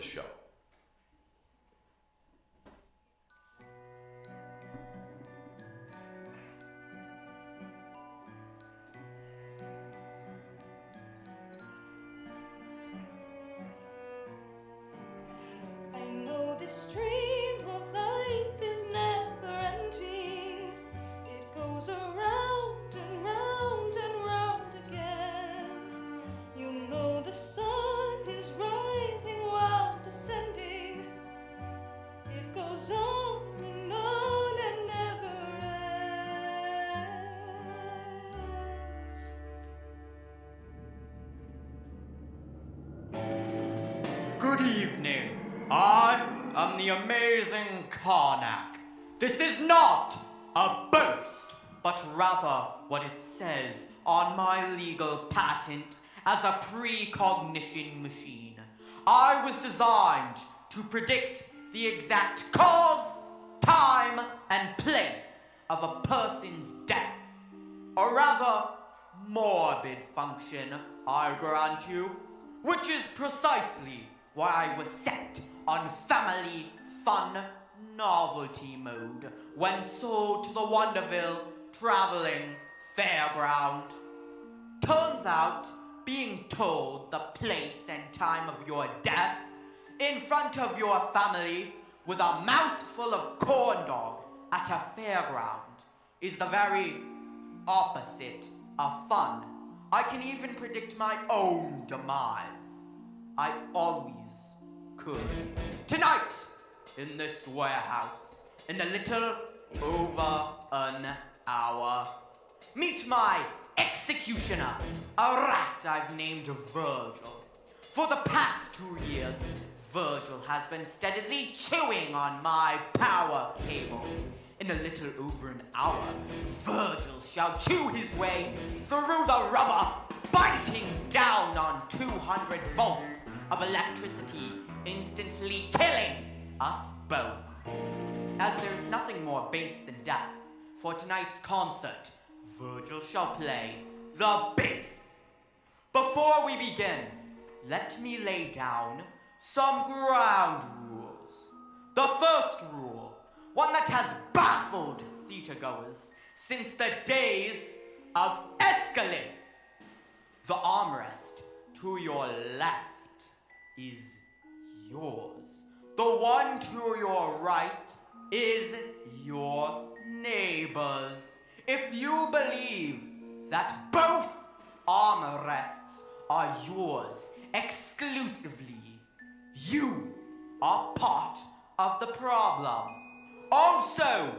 show. I know this dream of life is never ending. It goes around and round and round again. You know the sun is rising while descending. It goes on and never ends. Good evening. I am the amazing Karnak. This is not a boast, but rather what it says on my legal patent as a precognition machine. I was designed to predict the exact cause, time, and place of a person's death. A rather morbid function, I grant you, which is precisely why I was set on family fun novelty mode when sold to the Wonderville traveling fairground. Turns out, being told the place and time of your death in front of your family with a mouthful of corn dog at a fairground is the very opposite of fun. I can even predict my own demise. I always could. Tonight, in this warehouse, in a little over an hour, meet my executioner, a rat I've named Virgil. For the past 2 years, Virgil has been steadily chewing on my power cable. In a little over an hour, Virgil shall chew his way through the rubber, biting down on 200 volts of electricity, instantly killing us both. As there is nothing more base than death, for tonight's concert, Virgil shall play the bass. Before we begin, let me lay down some ground rules. The first rule, one that has baffled theatergoers since the days of Aeschylus. The armrest to your left is yours. The one to your right is your neighbor's. If you believe that both armrests are yours exclusively, you are part of the problem. Also,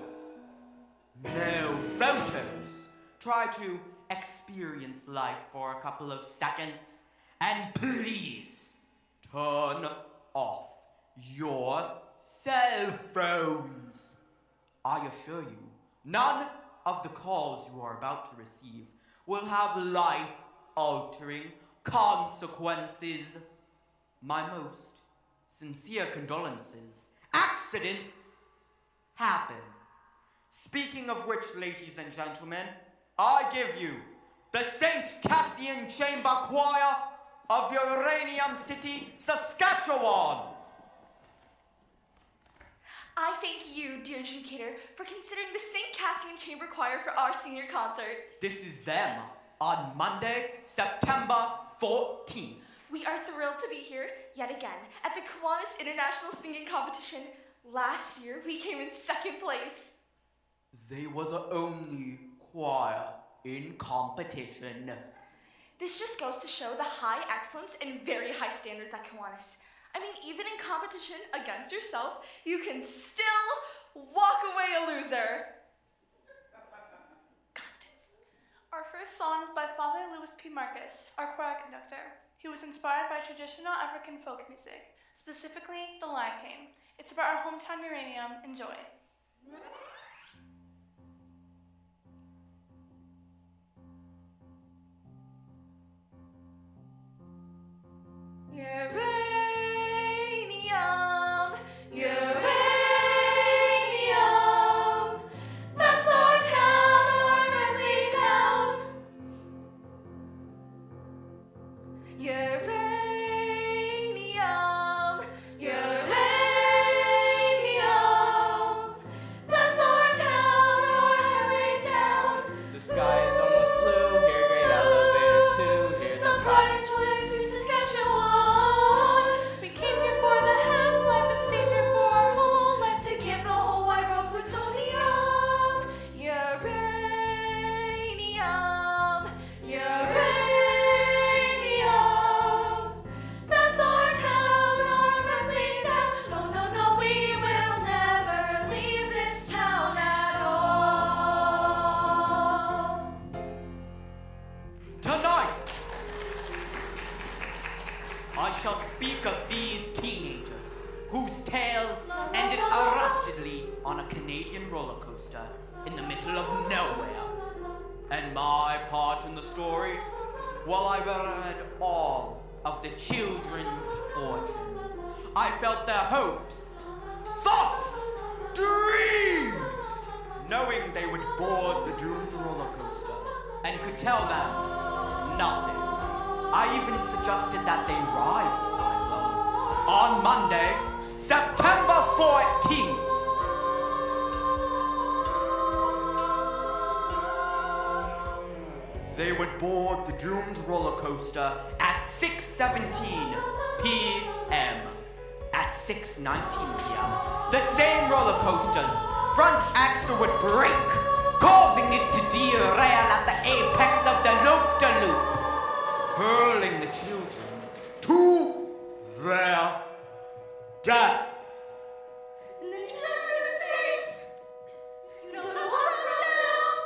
no voters. Try to experience life for a couple of seconds, and please turn off your cell phones. I assure you, none of the calls you are about to receive will have life-altering consequences. My most sincere condolences. Accidents happen. Speaking of which, ladies and gentlemen, I give you the St. Cassian Chamber Choir of Uranium City, Saskatchewan. I thank you, dear adjudicator, for considering the St. Cassian Chamber Choir for our senior concert. This is them on Monday, September 14th. We are thrilled to be here yet again at the Kiwanis International Singing Competition. Last year, we came in second place. They were the only choir in competition. This just goes to show the high excellence and very high standards at Kiwanis. I mean, even in competition against yourself, you can still walk away a loser. Constance. Our first song is by Father Louis P. Marcus, our choir conductor. He was inspired by traditional African folk music, specifically the Lion King. It's about our hometown uranium. Enjoy. Uranium, uranium, that's our town, our friendly town. Uranium, a Canadian roller coaster in the middle of nowhere. And my part in the story? Well, I read all of the children's fortunes. I felt their hopes, thoughts, dreams, knowing they would board the doomed roller coaster and could tell them nothing. I even suggested that they ride the Cyclone on Monday, September 14th. They would board the doomed roller coaster at 6:17 p.m. At 6:19 p.m., the same roller coaster's front axle would break, causing it to derail at the apex of the loop-de-loop, hurling the children to their death. And then you step into space. You don't know up from down.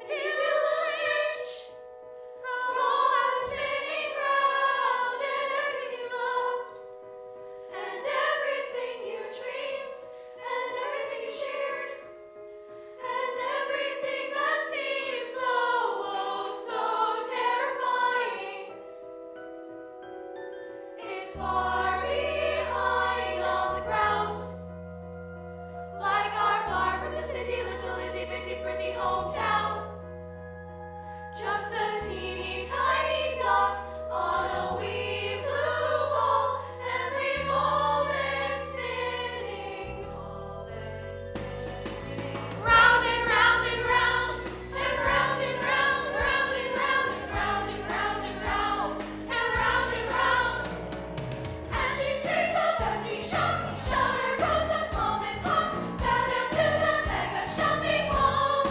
And you feel strange from all that spinning round and everything you loved, and everything you dreamed, and everything you shared, and everything that seems so, oh, so terrifying. It's far behind on the ground, like our far from the city, little itty bitty pretty hometown. Just a teeny tiny dot on a wee blue ball, and we've all been spinning, round and round and round, and round and round, round and round and round and round and round and round and round. Empty streets of empty shops, shuttered rows of mom and pops, down to the mega shopping mall.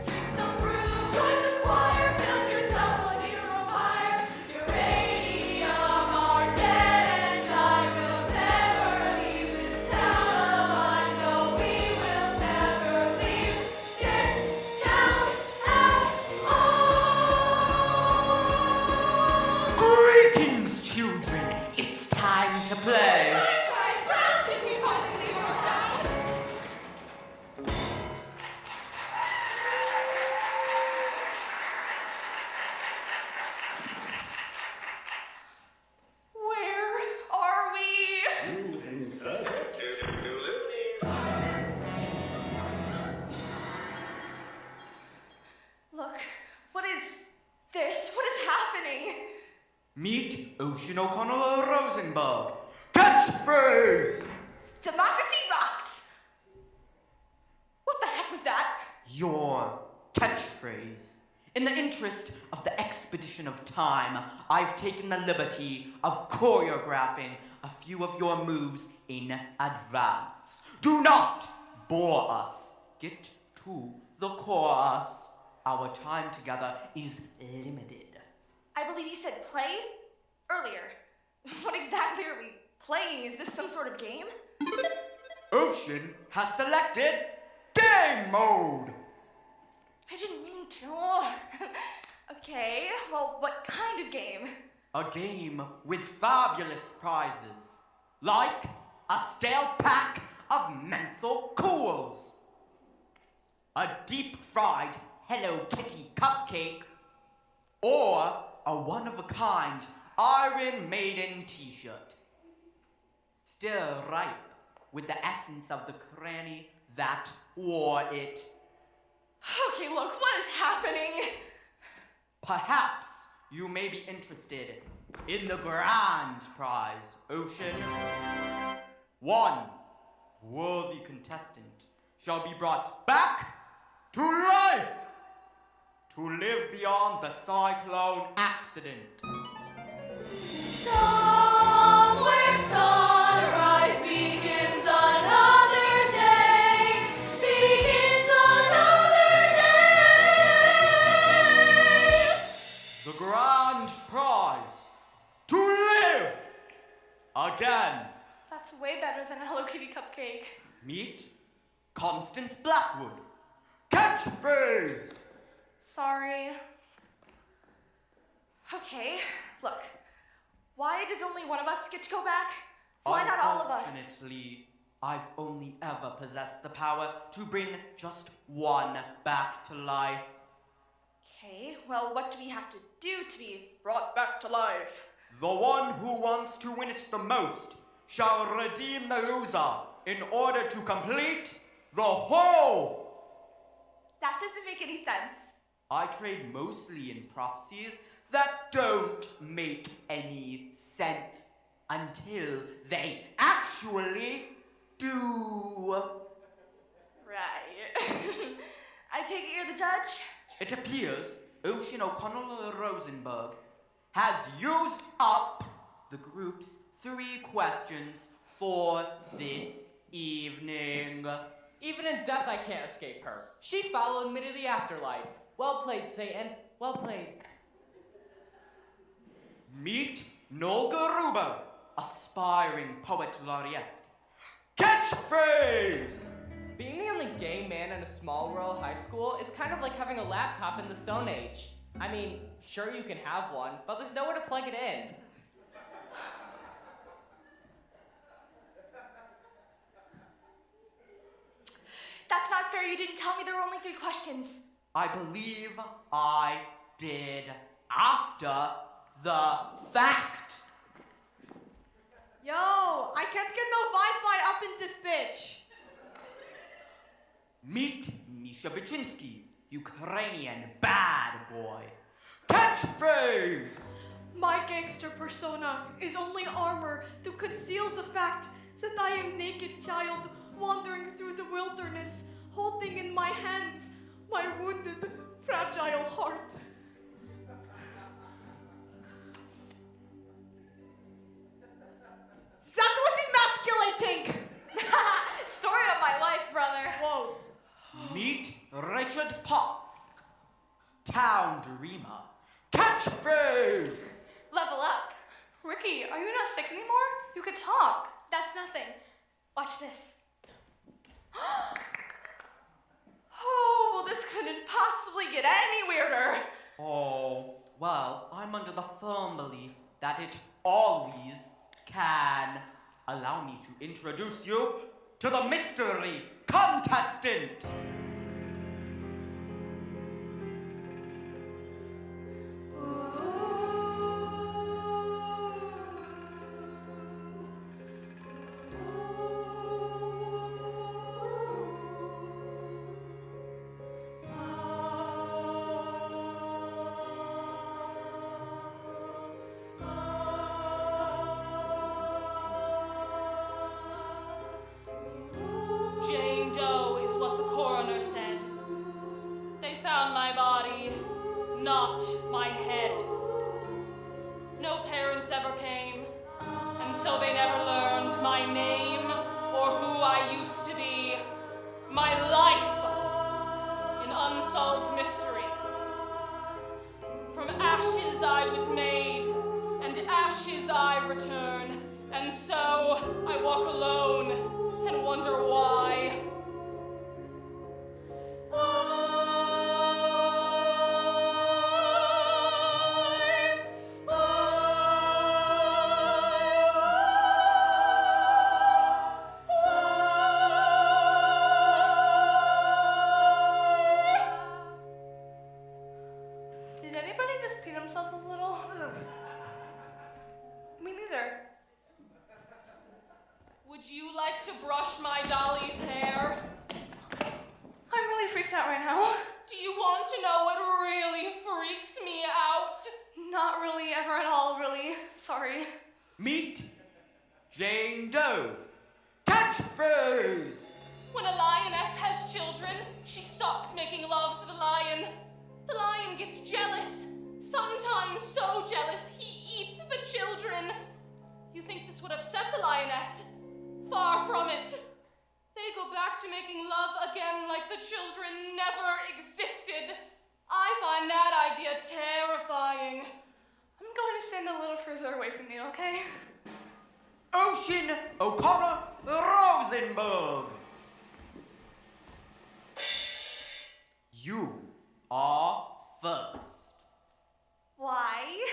Drink some brew, join the choir, build yourself a hero fire. Uranium are dead, and I will never leave this town. I know we will never leave this town at all. Greetings, children! It's time to play! Rise, round till we finally leave our town. Where are we? Look, what is this? What is happening? Meet Ocean O'Connell Rosenberg. Catchphrase! Democracy rocks! What the heck was that? Your catchphrase. In the interest of the expedition of time, I've taken the liberty of choreographing a few of your moves in advance. Do not bore us. Get to the chorus. Our time together is limited. I believe you said play earlier. What exactly are we playing? Is this some sort of game? Ocean has selected game mode. I didn't mean to. Okay, well, what kind of game? A game with fabulous prizes, like a stale pack of menthol cools, a deep-fried Hello Kitty cupcake, or a one-of-a-kind Iron Maiden t-shirt. Still ripe with the essence of the cranny that wore it. Okay, look, what is happening? Perhaps you may be interested in the grand prize, Ocean. One worthy contestant shall be brought back to life to live beyond the Cyclone accident. Somewhere sunrise begins another day, begins another day. The grand prize to live again. That's way better than a Hello Kitty cupcake. Meet Constance Blackwood. Catchphrase. Sorry. Okay, look. Why does only one of us get to go back? Why not all of us? Unfortunately, I've only ever possessed the power to bring just one back to life. Okay, well, what do we have to do to be brought back to life? The one who wants to win it the most shall redeem the loser in order to complete the whole. That doesn't make any sense. I trade mostly in prophecies that don't make any sense until they actually do. Right. I take it you're the judge? It appears Ocean O'Connell Rosenberg has used up the group's 3 questions for this evening. Even in death, I can't escape her. She followed me to the afterlife. Well played, Satan. Well played. Meet Noel Garuba, aspiring poet laureate. Catchphrase! Being the only gay man in a small rural high school is kind of like having a laptop in the Stone Age. I mean, sure you can have one, but there's nowhere to plug it in. That's not fair. You didn't tell me there were only 3 questions. I believe I did after the fact. Yo, I can't get no Wi-Fi up in this bitch. Meet Misha Baczynski, Ukrainian bad boy. Catchphrase! My gangster persona is only armor to conceal the fact that I am naked child wandering through the wilderness, holding in my hands my wounded, fragile heart. That was emasculating! Story of my life, brother. Whoa. Meet Richard Potts, town dreamer. Catchphrase! Level up. Ricky, are you not sick anymore? You could talk. That's nothing. Watch this. Oh, well, this couldn't possibly get any weirder. Oh, well, I'm under the firm belief that it always can. Allow me to introduce you to the mystery contestant. Jane Doe is what the coroner said. They found my body, not my head. No parents ever came, and so they never learned my name or who I used to be. My life, an unsolved mystery. From ashes I was made, and ashes I return, and so I walk alone and wonder why. Did anybody just pee themselves a little? Me neither. Would you like to brush my dolly's hair? I'm really freaked out right now. Do you want to know what really freaks me out? Not really, ever at all, really. Sorry. Meet Jane Doe. Catchphrase! When a lioness has children, she stops making love to the lion. The lion gets jealous. Sometimes so jealous, he eats the children. You think this would upset the lioness? Far from it. They go back to making love again like the children never existed. I find that idea terrifying. I'm going to stand a little further away from you, okay? Ocean O'Connor Rosenberg. You are first. Why?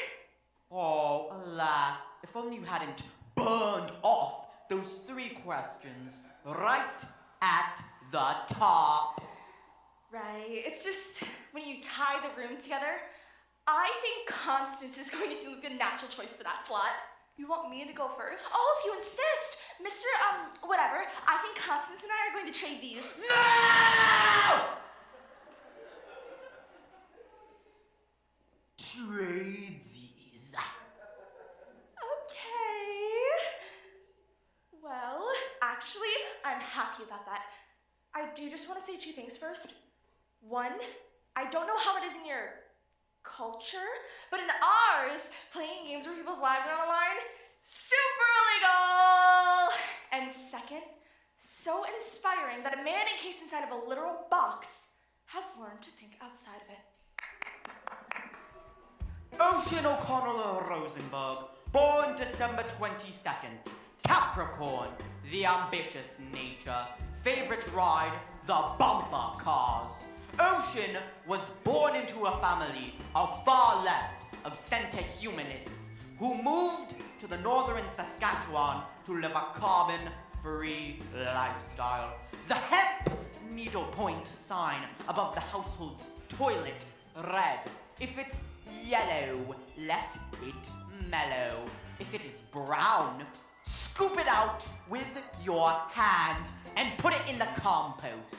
you hadn't burned off those 3 questions right at the top. Right. It's just when you tie the room together, I think Constance is going to seem like a natural choice for that slot. You want me to go first? Oh, if you insist. Mr. Whatever. I think Constance and I are going to trade these. No! Tradesies. Okay. Well, actually, I'm happy about that. I do just want to say 2 things first. 1, I don't know how it is in your culture, but in ours, playing games where people's lives are on the line, super illegal! And second, so inspiring that a man encased inside of a literal box has learned to think outside of it. Ocean O'Connell Rosenberg, born December 22nd. Capricorn, the ambitious nature. Favorite ride, the bumper cars. Ocean was born into a family of far left of center humanists who moved to the northern Saskatchewan to live a carbon-free lifestyle. The hemp needlepoint sign above the household's toilet read, "If it's yellow, let it mellow. If it is brown, scoop it out with your hand and put it in the compost."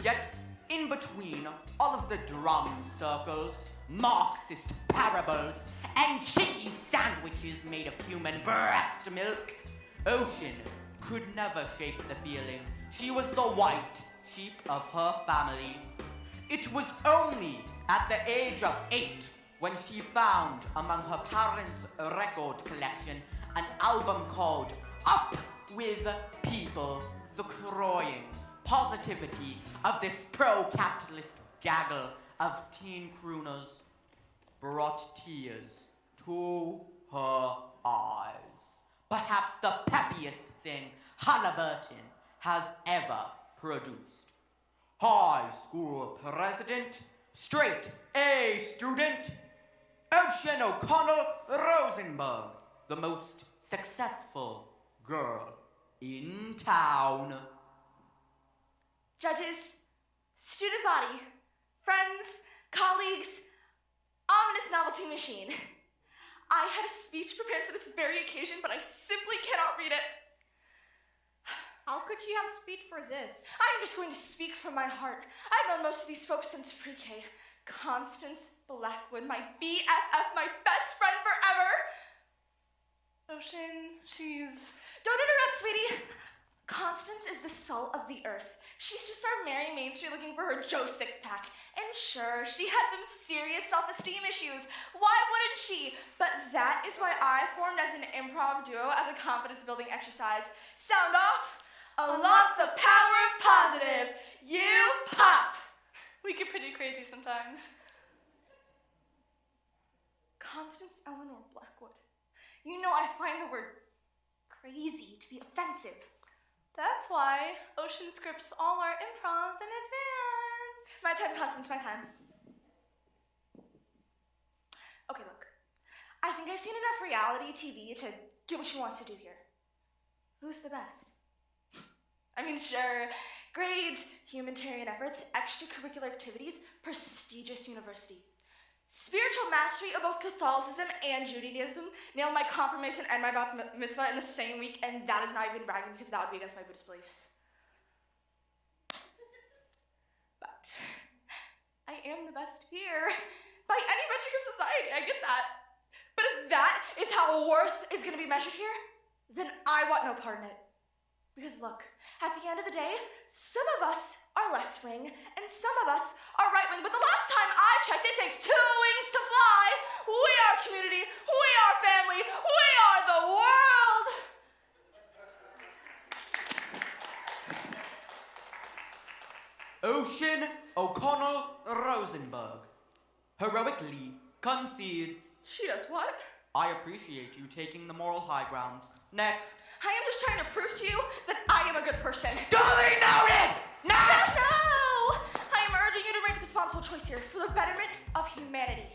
Yet, in between all of the drum circles, Marxist parables, and cheese sandwiches made of human breast milk, Ocean could never shake the feeling she was the white sheep of her family. It was only at the age of 8 when she found among her parents' record collection an album called Up With People, the crying positivity of this pro-capitalist gaggle of teen crooners brought tears to her eyes. Perhaps the peppiest thing Halliburton has ever produced. High school president, straight A student, Ocean O'Connell Rosenberg, the most successful girl in town. Judges, student body, friends, colleagues, ominous novelty machine. I had a speech prepared for this very occasion, but I simply cannot read it. How could she have speech for this? I am just going to speak from my heart. I've known most of these folks since pre-K. Constance Blackwood, my BFF, my best friend forever. Ocean, she's... Don't interrupt, sweetie. Constance is the soul of the earth. She's just our Mary Main Street looking for her Joe six-pack. And sure, she has some serious self-esteem issues. Why wouldn't she? But that is why I formed as an improv duo as a confidence-building exercise. Sound off. Unlock the power of positive. You pop. We get pretty crazy sometimes. Constance Eleanor Blackwood. You know I find the word crazy to be offensive. That's why Ocean scripts all our improvs in advance. My time, Constance, my time. Okay, look. I think I've seen enough reality TV to get what she wants to do here. Who's the best? I mean, sure, grades, humanitarian efforts, extracurricular activities, prestigious university. Spiritual mastery of both Catholicism and Judaism. Nailed my confirmation and my bat mitzvah in the same week, and that is not even bragging because that would be against my Buddhist beliefs. But I am the best here. By any metric of society, I get that. But if that is how worth is going to be measured here, then I want no part in it. Because look, at the end of the day, some of us are left-wing, and some of us are right-wing, but the last time I checked, it takes 2 wings to fly. We are community, we are family, we are the world. Ocean O'Connell Rosenberg heroically concedes. She does what? I appreciate you taking the moral high ground. Next. I am just trying to prove to you that I am a good person. Duly noted! Next! No! I am urging you to make a responsible choice here for the betterment of humanity.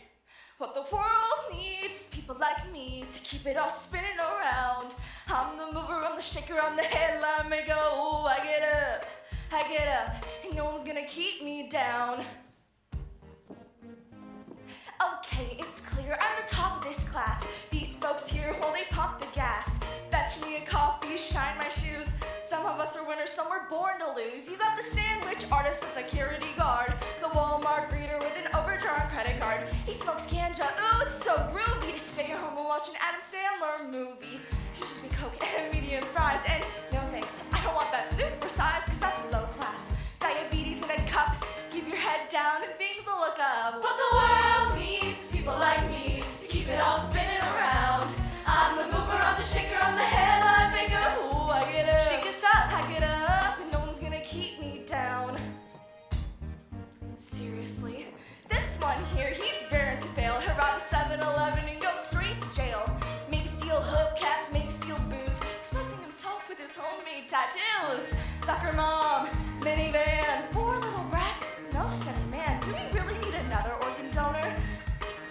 What the world needs, people like me, to keep it all spinning around. I'm the mover, I'm the shaker, I'm the headline maker. Oh, I get up, and no one's gonna keep me down. Okay, it's clear I'm the top of this class. These folks here, while they pump the gas. Fetch me a coffee, shine my shoes. Some of us are winners, some were born to lose. You got the sandwich artist, the security guard, the Walmart greeter with an overdrawn credit card. He smokes ganja, ooh, it's so groovy to stay at home and watch an Adam Sandler movie. Just me Coke and medium fries, and no thanks, I don't want that super size, cause that's low class. Diabetes in a cup, keep your head down and things will look up. What the world needs, people like me, to keep it all spinning around. I'm the mover, I'm the shaker, I'm the headline maker. Ooh, I get up. She gets up, I get up, and no one's gonna keep me down. Seriously, this one here, he's raring to fail. He'll rob a 7-Eleven and go straight to jail. Maybe steal hubcaps, maybe steal booze, expressing himself with his homemade tattoos. Soccer mom, minivan, 4 little brats, no steady man. Do we really need another organ donor?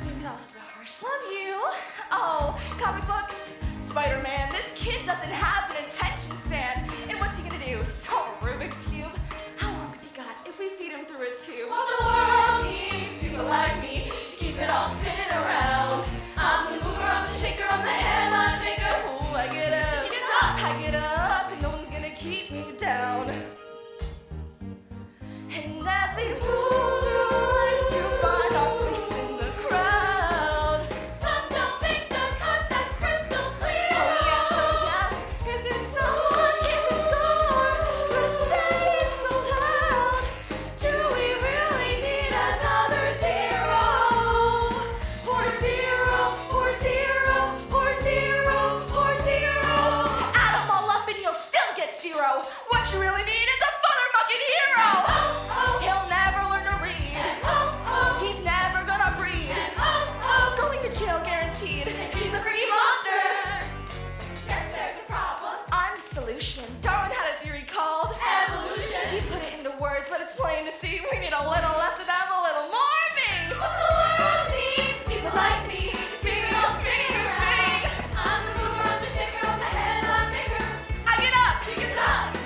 Maybe that was a bit harsh. Love you. Oh, comic books, Spider-Man. This kid doesn't have an attention span. And what's he gonna do? Solve a Rubik's Cube? How long's he got if we feed him through a tube? Well, the world needs people like me to keep it all spinning around. I'm the mover, I'm the shaker, I'm the headline maker. Ooh, I get up. She gets up. I get up, and no one's gonna keep me down. And as we move through life to find our place in the crowd, some don't make the cut, that's crystal clear. Oh yes, isn't someone keeping score? We're saying so loud. Do we really need another zero? Or zero, or zero, or zero, or zero. Add them all up and you'll still get zero. What you really need is a motherfucking hero. He'll never learn to read. He's never gonna breathe. Going to jail guaranteed. She's a pretty monster. Yes, there's a problem. I'm the solution. Darwin had a theory called evolution. He put it into words, but it's plain to see we need a little less of them, a little more of me. What the world needs, people like me. Big old spinning around. I'm the mover, I'm the shaker, I'm the headline maker. I get up, she gets up.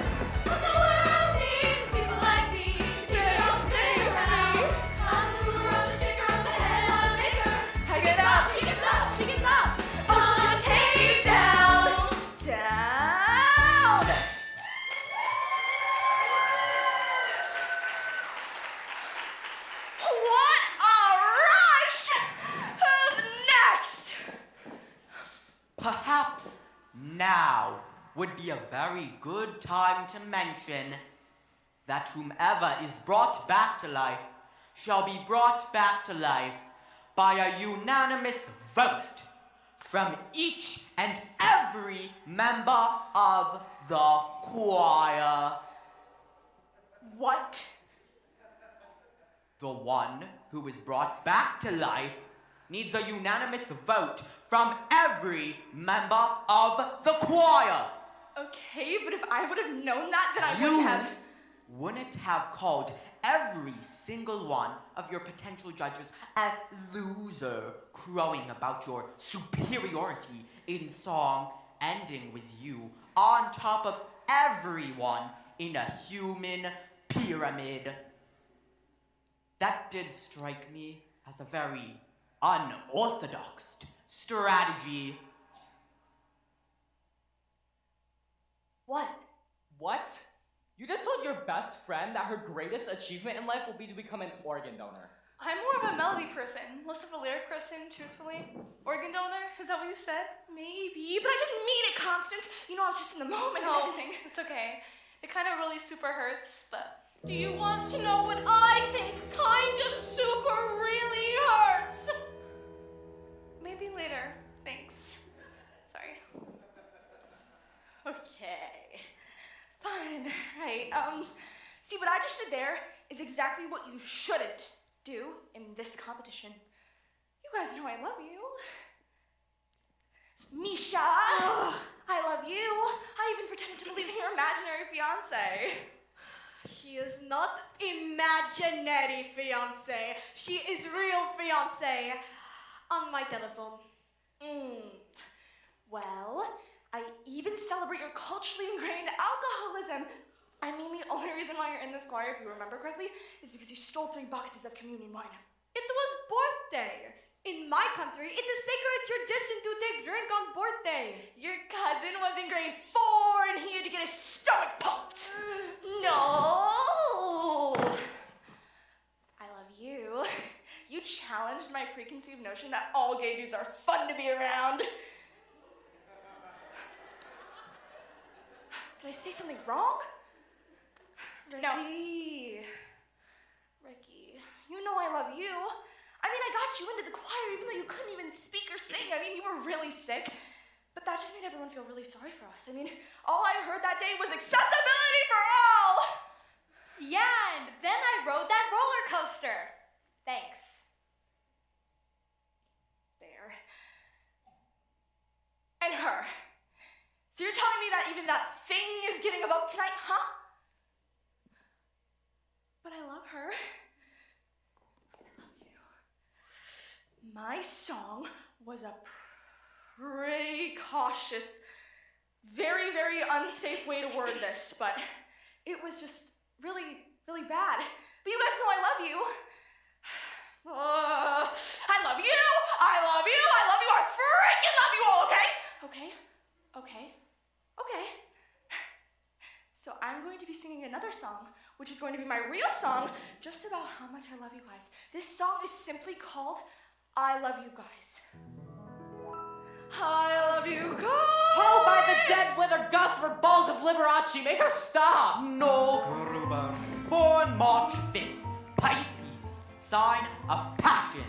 What the world needs, people like me. Keep it all spinning around. I'm the mover, I'm the shaker, I'm the headline maker. I get up, she gets up, she gets up. So she's gonna take you down. What a rush! Who's next? Perhaps now would be a very good time to mention that whomever is brought back to life shall be brought back to life by a unanimous vote from each and every member of the choir. What? The one who is brought back to life needs a unanimous vote from every member of the choir. Okay, but if I would have known that, then I You wouldn't have. wouldn't have called every single one of your potential judges a loser, crowing about your superiority in song, ending with you on top of everyone in a human pyramid. That did strike me as a very unorthodox strategy. What? What? You just told your best friend that her greatest achievement in life will be to become an organ donor. I'm more of a melody person, less of a lyric person, truthfully. Organ donor? Is that what you said? Maybe, but I didn't mean it, Constance. You know, I was just in the moment and No, everything. it's okay. It kind of really super hurts, but Do you want to know what I think kind of super really hurts? maybe later. Thanks. Sorry. Okay. Fine. Right. See, what I just did there is exactly what you shouldn't do in this competition. You guys know I love you. Misha, I love you. I even pretended to believe in your imaginary fiance. She is not imaginary fiance. She is real fiance. on my telephone. Well, I even celebrate your culturally ingrained alcoholism. I mean, the only reason why you're in this choir, if you remember correctly, is because you stole 3 boxes of communion wine. It was birthday. In my country, it is sacred tradition to take drink on birthday. Your cousin was in grade 4 and he had to get his stomach pumped. No! I love you. You challenged my preconceived notion that all gay dudes are fun to be around. Did I say something wrong? Ricky. Ricky, you know I love you. I mean, I got you into the choir even though you couldn't even speak or sing. I mean, you were really sick. But that just made everyone feel really sorry for us. I mean, all I heard that day was accessibility for all! Yeah, and then I rode that roller coaster. Thanks. There. And her. So you're telling me that even that thing is getting a vote tonight, huh? But I love her. I love you. My song was a precautious, very, very unsafe way to word this, but it was just really, really bad. But you guys know I love you. I love you. I love you. I love you. I freaking love you all, okay? Okay. So I'm going to be singing another song, which is going to be my real song, just about how much I love you guys. This song is simply called I Love You Guys. I love you guys. Oh, by the dead withered gossamer balls of Liberace, make her stop! No Gruber, born March 5th, Pisces, sign of passion.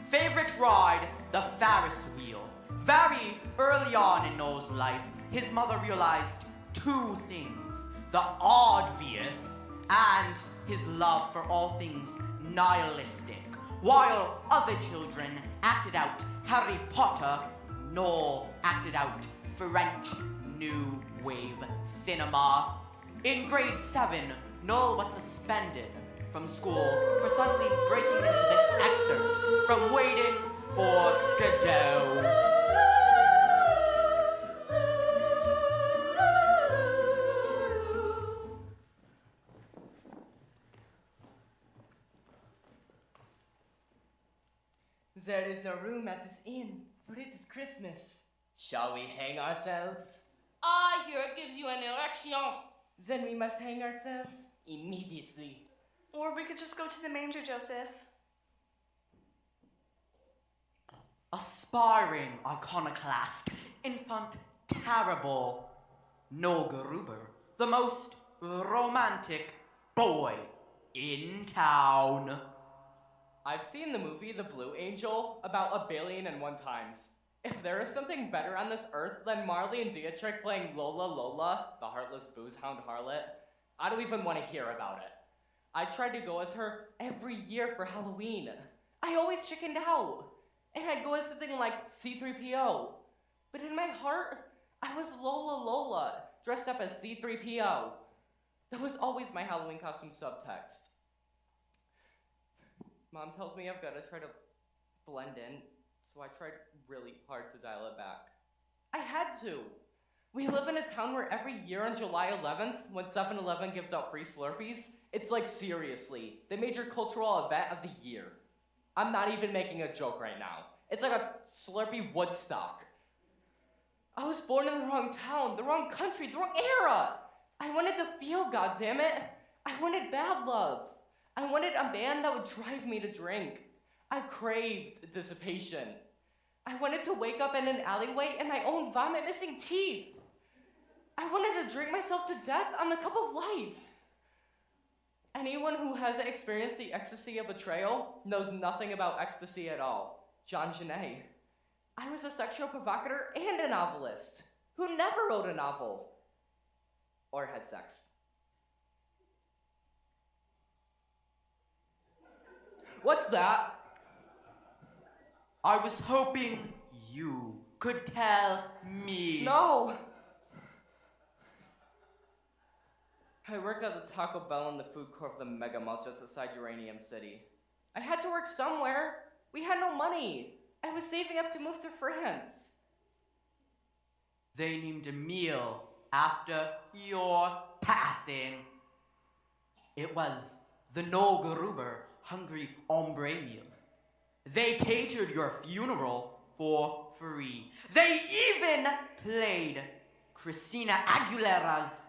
Favorite ride, the Ferris wheel. Very early on in Noel's life, his mother realized 2 things: the obvious and his love for all things nihilistic. While other children acted out Harry Potter, Noel acted out French New Wave cinema. In grade 7, Noel was suspended from school for suddenly breaking into this excerpt from Waiting for Godot. There is no room at this inn, for it is Christmas. Shall we hang ourselves? I hear it gives you an erection. Then we must hang ourselves immediately. Or we could just go to the manger, Joseph. Aspiring iconoclast, infant terrible, Noel Gruber, the most romantic boy in town. I've seen the movie The Blue Angel about 1,000,000,001 times. If there is something better on this earth than Marley and Dietrich playing Lola Lola, the heartless booze-hound harlot, I don't even want to hear about it. I tried to go as her every year for Halloween. I always chickened out. And I'd go as something like C-3PO. But in my heart, I was Lola Lola, dressed up as C-3PO. That was always my Halloween costume subtext. Mom tells me I've got to try to blend in, so I tried really hard to dial it back. I had to. We live in a town where every year on July 11th, when 7-Eleven gives out free Slurpees, it's like seriously, the major cultural event of the year. I'm not even making a joke right now. It's like a Slurpee Woodstock. I was born in the wrong town, the wrong country, the wrong era. I wanted to feel, goddammit. I wanted bad love. I wanted a man that would drive me to drink. I craved dissipation. I wanted to wake up in an alleyway in my own vomit missing teeth. I wanted to drink myself to death on the cup of life. Anyone who hasn't experienced the ecstasy of betrayal knows nothing about ecstasy at all. Jean Genet. I was a sexual provocateur and a novelist who never wrote a novel or had sex. What's that? I was hoping you could tell me. No! I worked at the Taco Bell in the food court of the Mega Mall just outside Uranium City. I had to work somewhere. We had no money. I was saving up to move to France. They named a meal after your passing. It was the No Gruber Hungry Hombre meal. They catered your funeral for free. They even played Christina Aguilera's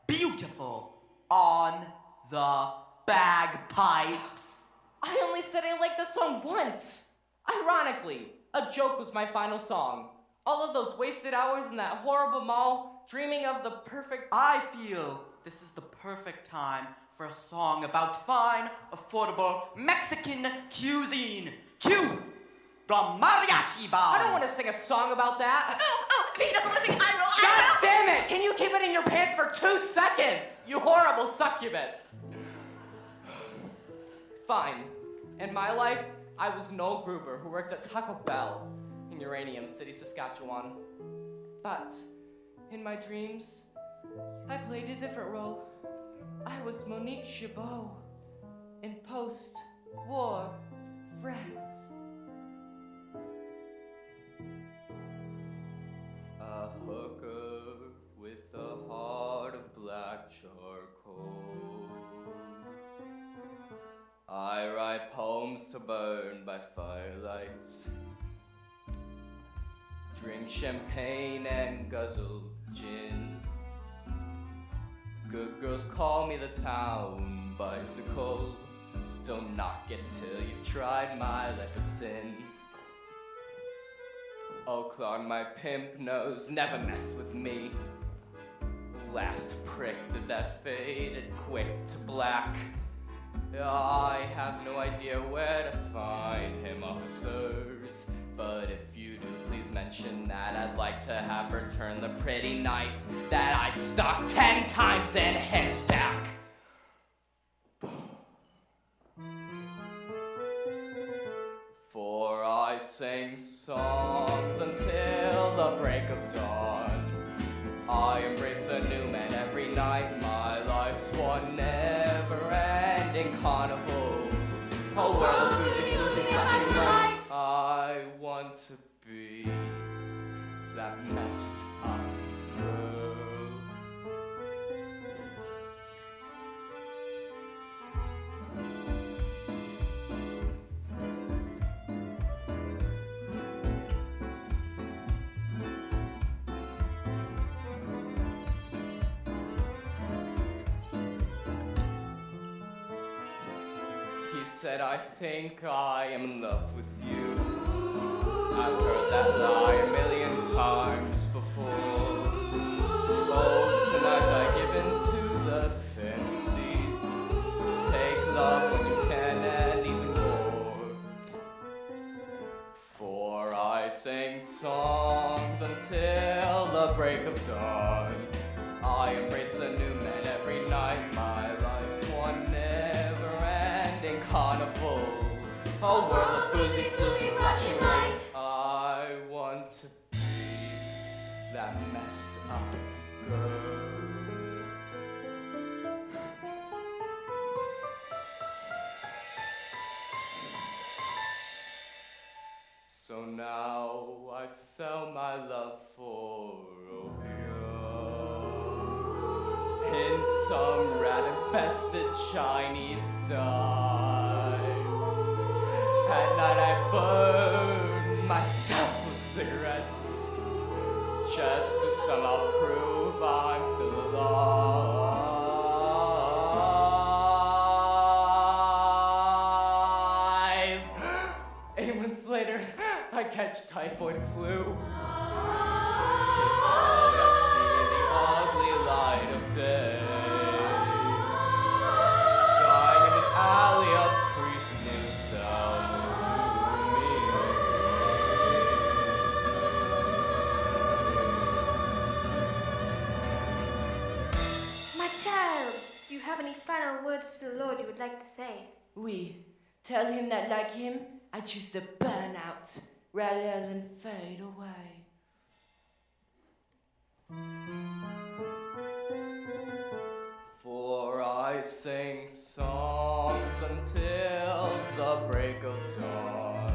Beautiful on the bagpipes. I only said I liked the song once. Ironically, A Joke was my final song. All of those wasted hours in that horrible mall, dreaming of the perfect... I feel this is the perfect time for a song about fine, affordable Mexican cuisine. Cue the mariachi band. I don't want to sing a song about that. If he doesn't want to sing, I will. God damn it! Can you keep it in your pants for 2 seconds? You horrible succubus. Fine. In my life, I was Noel Gruber who worked at Taco Bell in Uranium City, Saskatchewan. But in my dreams, I played a different role. I was Monique Chabot in post-war France. A hooker with a heart of black charcoal. I write poems to burn by firelights. Drink champagne and guzzle gin. Good girls call me the town bicycle. Don't knock it till you've tried my life of sin. Oh, clog my pimp nose, never mess with me. Last prick did that fade and quick to black. I have no idea where to find him, officers. But if you do, please mention that I'd like to have returned the pretty knife that I stuck 10 times in his back. For I sing songs until the break of dawn. I embrace a new man every night. My life's one never-ending carnival. A world of boozy, boozy, flashing lights. I want to be that messed up girl. Said, I think I am in love with you. I've heard that lie a million times before. Oh, tonight I give in to the fantasy. Take love when you can and even more. For I sing songs until the break of dawn. I embrace a new man every night. My life's one never-ending carnival. A world of boozy, floozy, flashing lights. I want to be that messed up girl. So now I sell my love for opium in some rat-infested Chinese dive. At night I burn myself with cigarettes just to somehow prove I'm still alive. 8 months later, I catch typhoid flu. Kicked out, I see the ugly light of day. Dying in an alley, a priest kneels down to me. My child, do you have any final words to the Lord you would like to say? Oui. Tell him that, like him, I choose to burn out rather than fade away. For I sing songs until the break of dawn.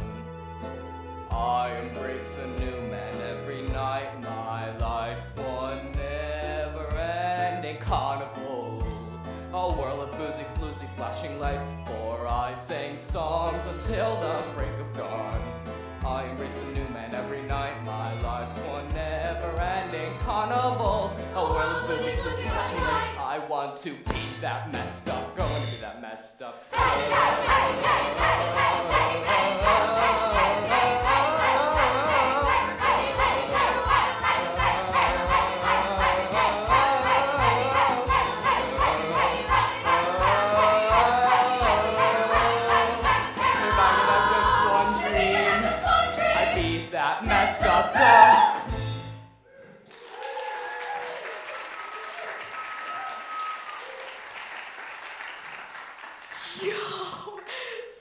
embrace a new man every night. My life's one never-ending carnival. A whirl of boozy, floozy, flashing light. For I sing songs until the break of dawn. I embrace a new man every night. My life's one never-ending carnival. A whirl of boozy, floozy, flashing lights. I want to be that messed up. Going to be that messed up. Messed up girl. Yo,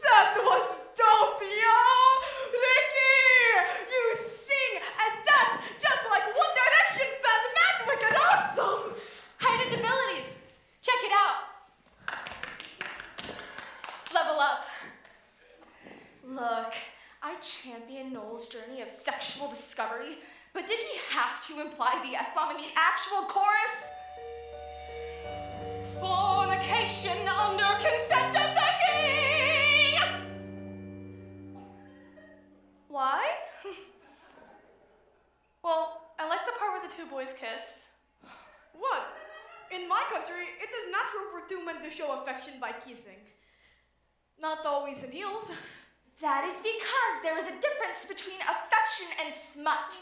that was dope, yo! Ricky! You sing and dance just like One Direction fan Matt Wicked awesome! Heightened abilities. Check it out. Level up. Look, I championed Noel's journey of sexual discovery, but did he have to imply the F-bomb in the actual chorus? Fornication under consent of the king! Why? Well, I like the part where the two boys kissed. What? In my country, it is natural for two men to show affection by kissing. Not always in heels. That is because there is a difference between affection and smut.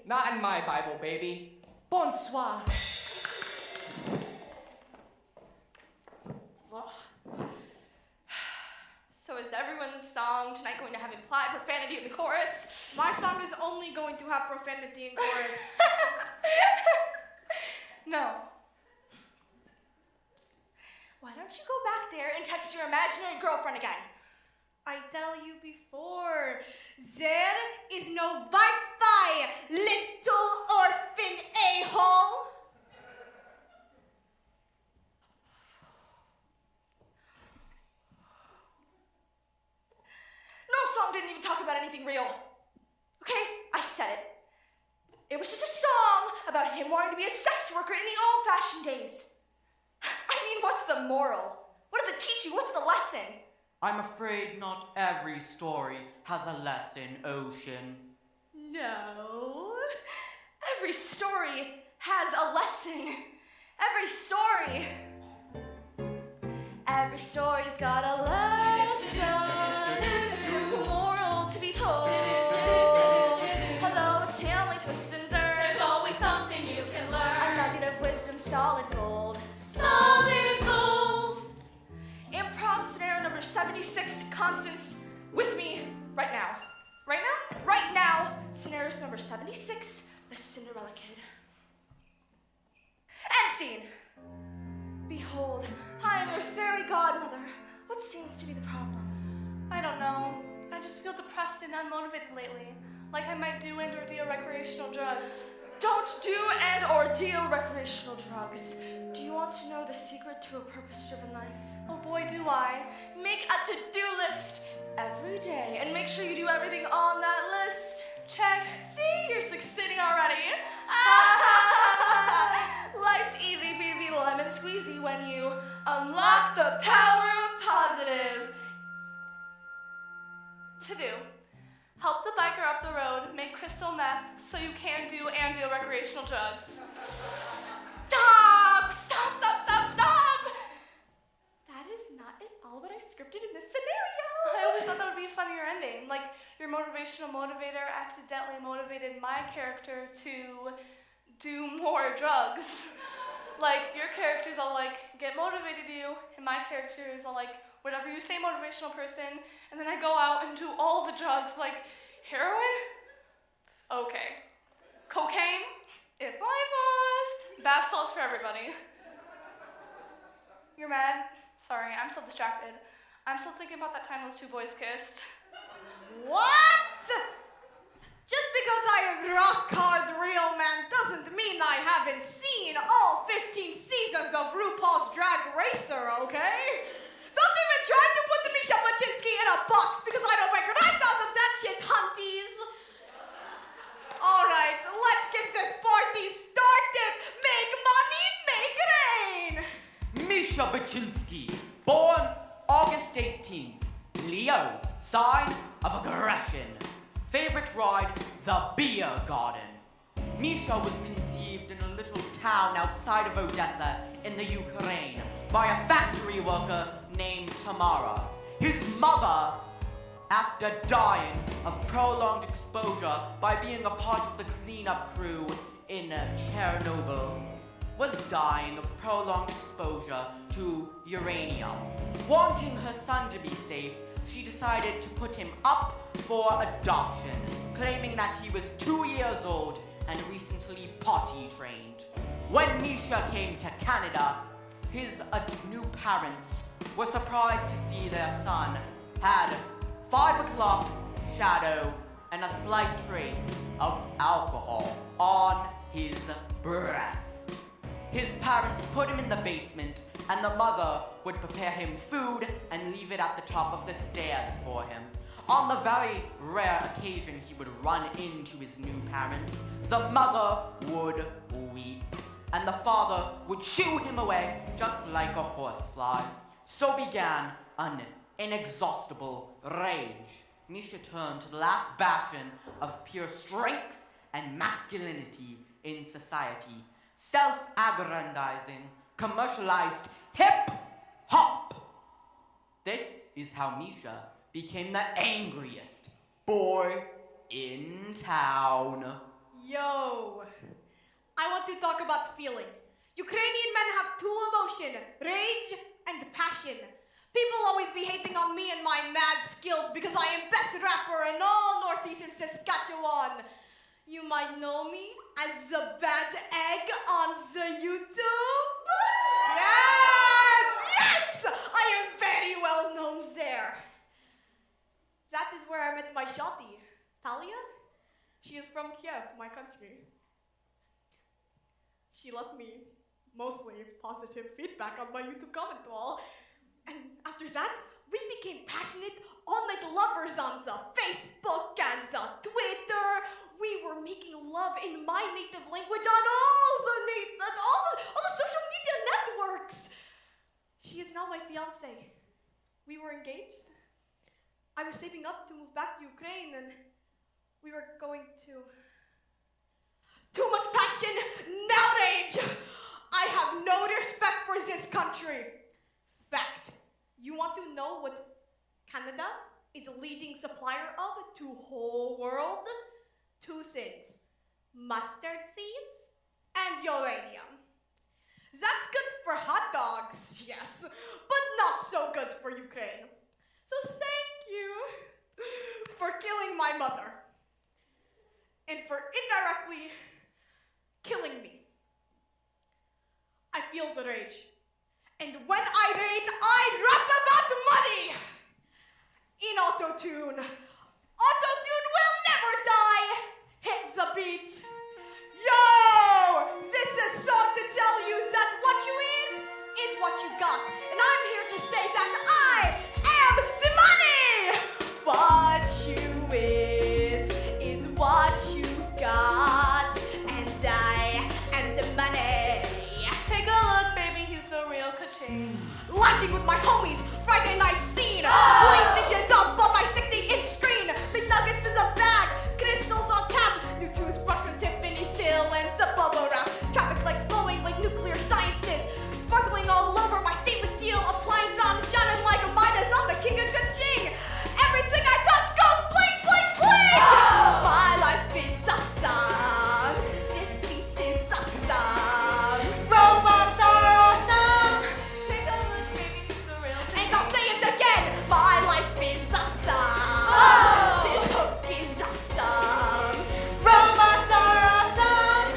Not in my Bible, baby. Bonsoir. So is everyone's song tonight going to have implied profanity in the chorus? My song is only going to have profanity in chorus. No. Why don't you go back there and text your imaginary girlfriend again? I tell you before, there is no Wi-Fi, little orphan a-hole. Noel's song didn't even talk about anything real. Okay, I said it. It was just a song about him wanting to be a sex worker in the old-fashioned days. I mean, what's the moral? What does it teach you? What's the lesson? I'm afraid not every story has a lesson, Ocean. No. Every story has a lesson. Every story's got a lesson. A simple moral to be told. Hello, it's Hamley, twist and turn. There's always something you can A learn. nugget of wisdom, solid gold. Solid gold. Improv scenario number 76, Constance, with me right now. Right now? Right now. Scenario number 76, the Cinderella Kid. End scene. Behold, I am your fairy godmother. What seems to be the problem? I don't know. I just feel depressed and unmotivated lately. Like I might do and or deal recreational drugs. Don't do and or deal recreational drugs. Do you want to know the secret to a purpose-driven life? Oh boy, do I. Make a to-do list every day and make sure you do everything on that list. Check. See, you're succeeding already. Life's easy peasy lemon squeezy when you unlock the power of positive. To do. Help the biker up the road, make crystal meth so you can do and deal recreational drugs. Stop! Stop, stop, stop, stop! That is not at all what I scripted in this scenario. I always thought that would be a funnier ending. Like, your motivational motivator accidentally motivated my character to do more drugs. Like, your characters all like, get motivated you, and my character is all like, whatever you say, motivational person, and then I go out and do all the drugs, like heroin? Okay. Cocaine? If I must. Bath salts for everybody. You're mad? Sorry, I'm still distracted. I'm still thinking about that time those two boys kissed. What? Just because I am rock hard real man doesn't mean I haven't seen all 15 seasons of RuPaul's Drag Racer, okay? Don't even try to put Misha Paczynski in a box because I don't recognize all of that shit, hunties. Kretinsky, born August 18th. Leo, sign of aggression. Favorite ride, the beer garden. Misha was conceived in a little town outside of Odessa in the Ukraine by a factory worker named Tamara. His mother, after dying of prolonged exposure by being a part of the cleanup crew in Chernobyl, was dying of prolonged exposure to uranium. Wanting her son to be safe, she decided to put him up for adoption, claiming that he was 2 years old and recently potty trained. When Misha came to Canada, his new parents were surprised to see their son had 5 o'clock shadow and a slight trace of alcohol on his breath. His parents put him in the basement, and the mother would prepare him food and leave it at the top of the stairs for him. On the very rare occasion he would run into his new parents, the mother would weep, and the father would shoo him away just like a horsefly. So began an inexhaustible rage. Misha turned to the last bastion of pure strength and masculinity in society. Self-aggrandizing, commercialized hip-hop. This is how Misha became the angriest boy in town. Yo, I want to talk about feeling. Ukrainian men have two emotions, rage and passion. People always be hating on me and my mad skills because I am best rapper in all northeastern Saskatchewan. You might know me as the bad egg on the YouTube. Yes! I am very well known there. That is where I met my shawty, Talia. She is from Kiev, my country. She left me mostly positive feedback on my YouTube comment wall. And after that, we became passionate all-night lovers on the Facebook and the Twitter. We were making love in my native language on all the social media networks. She is now my fiance. We were engaged. I was saving up to move back to Ukraine, and we were going to... Too much passion, now rage! I have no respect for this country. Fact, you want to know what Canada is a leading supplier of to whole world? 2 things, mustard seeds and uranium. That's good for hot dogs, yes, but not so good for Ukraine. So thank you for killing my mother and for indirectly killing me. I feel the rage. And when I rage, I rap about money! In auto-tune. Auto-tune will never die! Hit the beat. Yo! This is song to tell you that what you is what you got. And I'm here to say that I am the money! What you is what you got. And I am the money. Take a look, baby, he's the real ka-ching. Lighting with my homies, Friday night scene. PlayStation's up on my 60-inch screen. Big nuggets in the bag, crystals on tap. New toothbrush from Tiffany Seal and some bubble wrap. Traffic lights glowing like nuclear sciences. Sparkling all over my stainless steel appliance. I'm shining like a Midas. I'm the king of ka-ching. Everything I touch goes bling, bling, bling. My life is awesome. This beat is awesome. Robots are awesome. Take a look, baby, he's the real And I'll say it again, my life is awesome. This hook is awesome. Robots are awesome.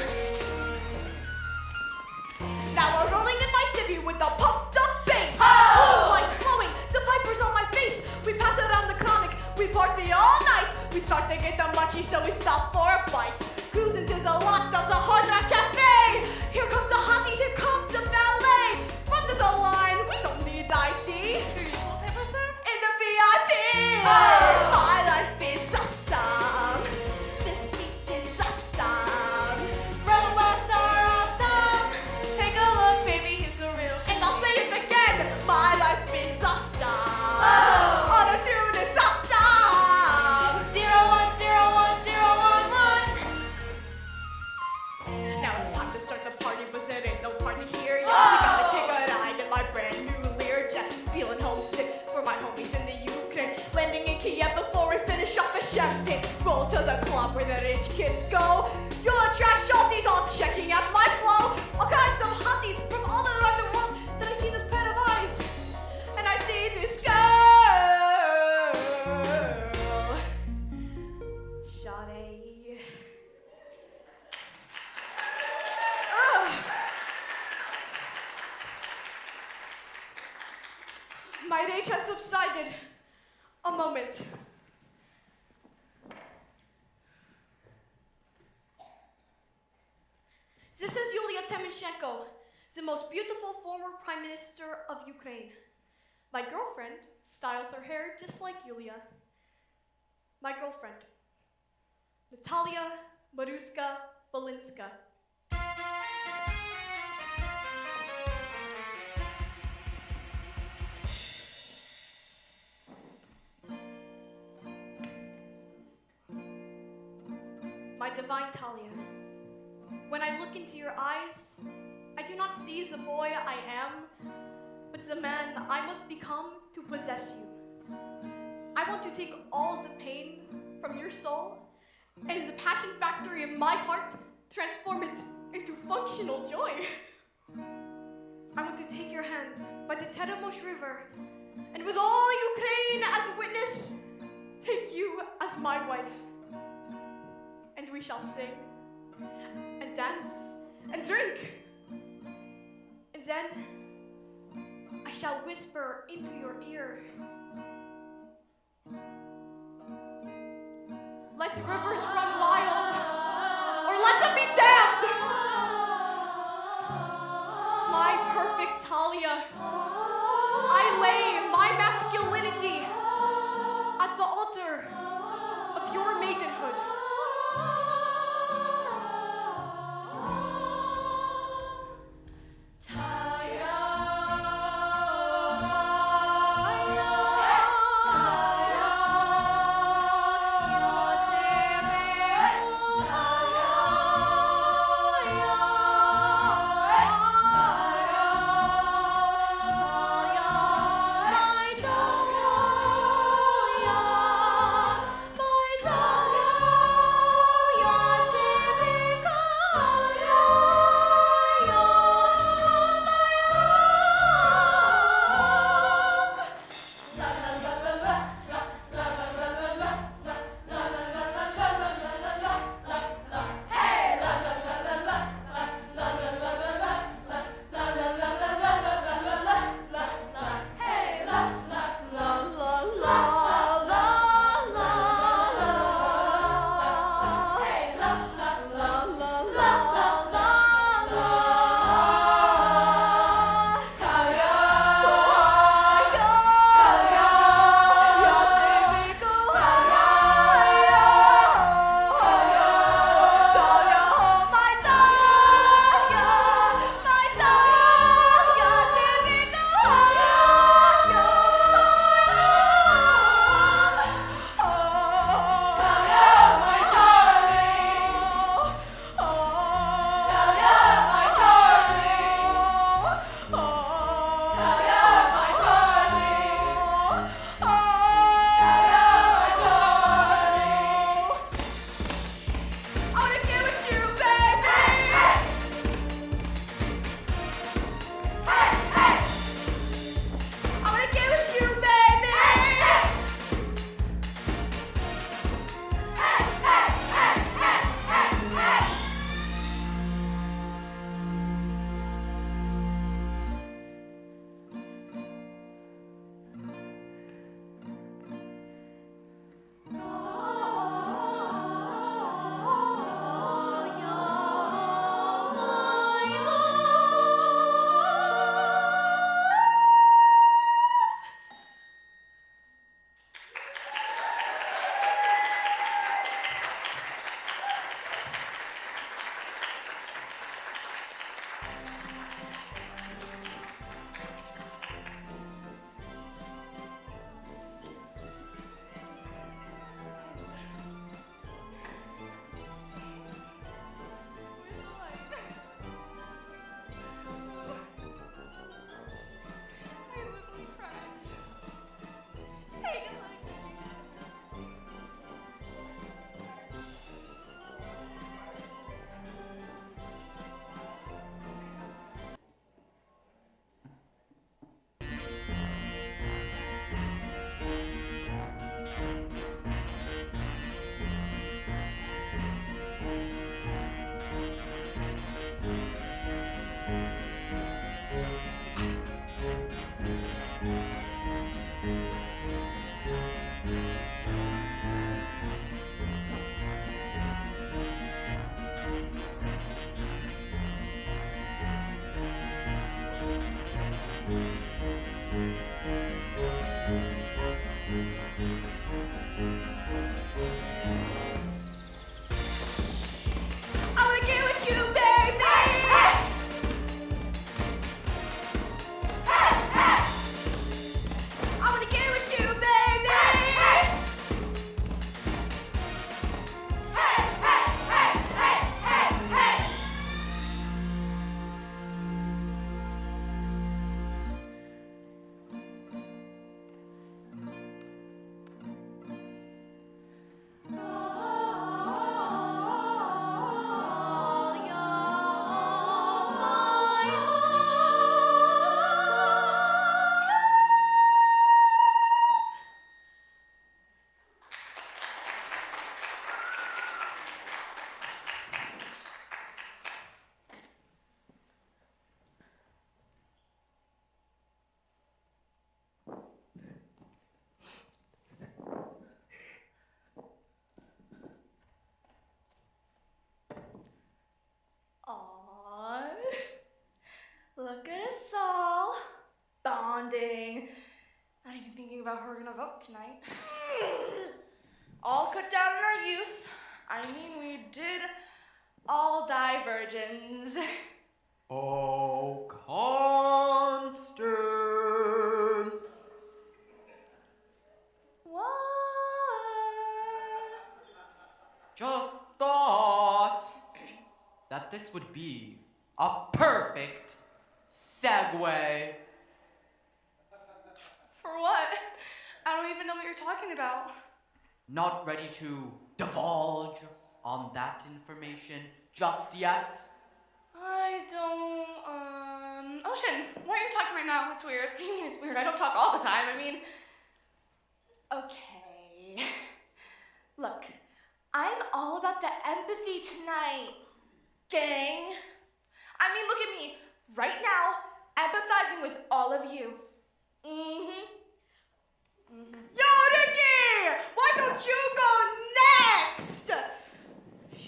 Now we're rolling in my city with a pumped up bass. Blue light glowing, the vipers on my face. We pass around the chronic, we party all night. We start to get the munchies, so we stop for a bite. Cruising to the lot of the Hard Rock Cafe. Here comes the hotties, here comes the ballet. Front of the line, we don't need ID. Your usual table, sir? In the VIP. My life is awesome. This beat is awesome. Robots are awesome. Take a look, baby, he's the real And I'll say it again. kids go. You'll attract shorties all checking out my flow. All kinds of hotties from all around the world that I see this pair of eyes. And I see this girl. Sade. My rage has subsided. A moment. This is Yulia Tymoshenko, the most beautiful former Prime Minister of Ukraine. My girlfriend styles her hair just like Yulia. My girlfriend, Natalia Maruska Balinska. My divine Talia, when I look into your eyes, I do not see the boy I am, but the man I must become to possess you. I want to take all the pain from your soul and in the passion factory of my heart, transform it into functional joy. I want to take your hand by the Teremosh River and with all Ukraine as a witness, take you as my wife. And we shall sing and dance and drink. And then I shall whisper into your ear. Let rivers run wild, or let them be damned. My perfect Talia, I lay my masculinity at the altar of your maidenhood. out who we're gonna vote tonight. All cut down in our youth. I mean, we did all die virgins. Oh, Constance! What? Just thought that this would be a perfect segue. For what? I don't even know what you're talking about. Not ready to divulge on that information just yet? I don't, Ocean, why are you talking right now? It's weird. What do you mean it's weird? I don't talk all the time. I mean, okay. Look, I'm all about the empathy tonight, gang. I mean, look at me, right now, empathizing with all of you. Yo, Ricky! Why don't you go next?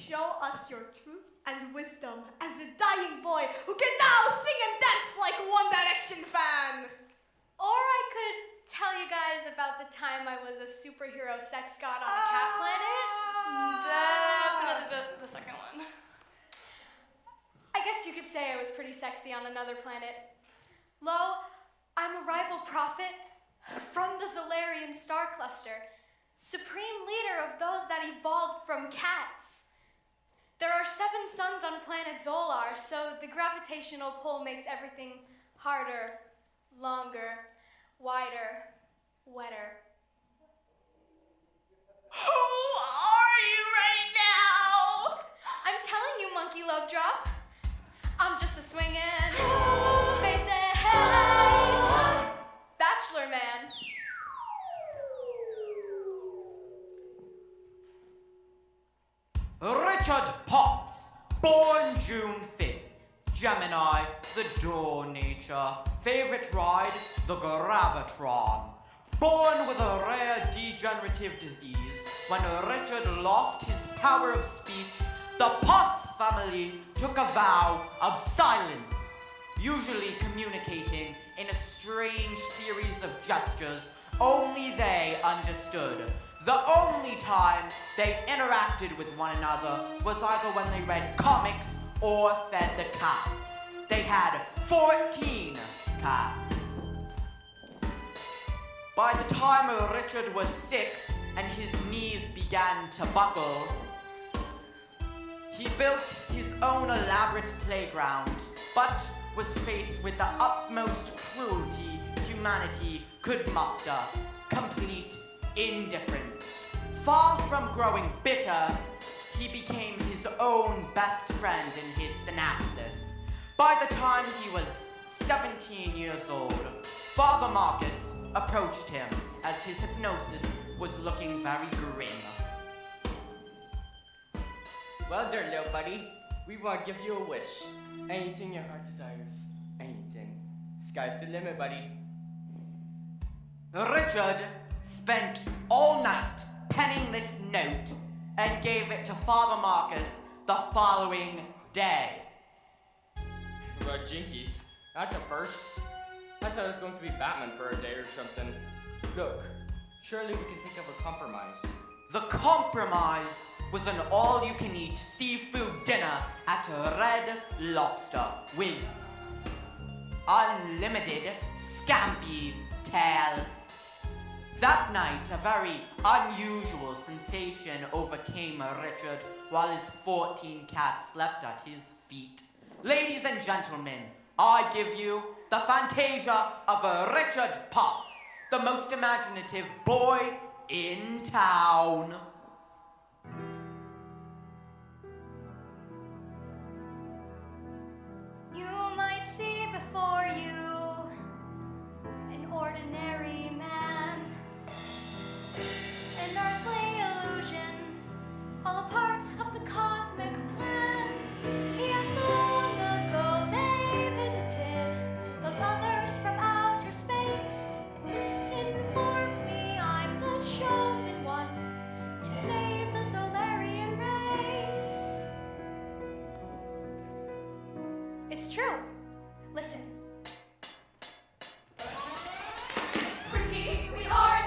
Show us your truth and wisdom as a dying boy who can now sing and dance like One Direction fan. Or I could tell you guys about the time I was a superhero sex god on a cat planet. Definitely the second one. I guess you could say I was pretty sexy on another planet. Lo, I'm a rival prophet from the Zolarian star cluster, supreme leader of those that evolved from cats. There are 7 suns on planet Zolar, so the gravitational pull makes everything harder, longer, wider, wetter. Who are you right now? I'm telling you, Monkey Love Drop, I'm just a swingin' space age bachelor man. Richard Potts, born June 5th, Gemini, the door nature, favorite ride, the Gravitron. Born with a rare degenerative disease, when Richard lost his power of speech, the Potts family took a vow of silence, usually communicating in a strange series of gestures only they understood. The only time they interacted with one another was either when they read comics or fed the cats. They had 14 cats. By the time Richard was 6 and his knees began to buckle, he built his own elaborate playground, but was faced with the utmost cruelty humanity could muster, complete indifference. Far from growing bitter, he became his own best friend in his synapses. By the time he was 17 years old, Father Marcus approached him as his hypnosis was looking very grim. Well, dear little buddy, we want to give you a wish. Anything your heart desires. Anything. Sky's the limit, buddy. Richard spent all night penning this note and gave it to Father Marcus the following day. Well, jinkies. Not the first. I thought I was going to be Batman for a day or something. Look, surely we can think of a compromise. The compromise was an all-you-can-eat seafood dinner at Red Lobster with unlimited scampi tails. That night, a very unusual sensation overcame Richard while his 14 cats slept at his feet. Ladies and gentlemen, I give you the Fantasia of Richard Potts, the most imaginative boy in town. You might see before you an ordinary man, an earthly illusion, all a part of the cosmic plan. Yes, long ago they visited those others from outer space, informed me I'm the chosen one to save the Solarian race. It's true. Listen. Freaky, we are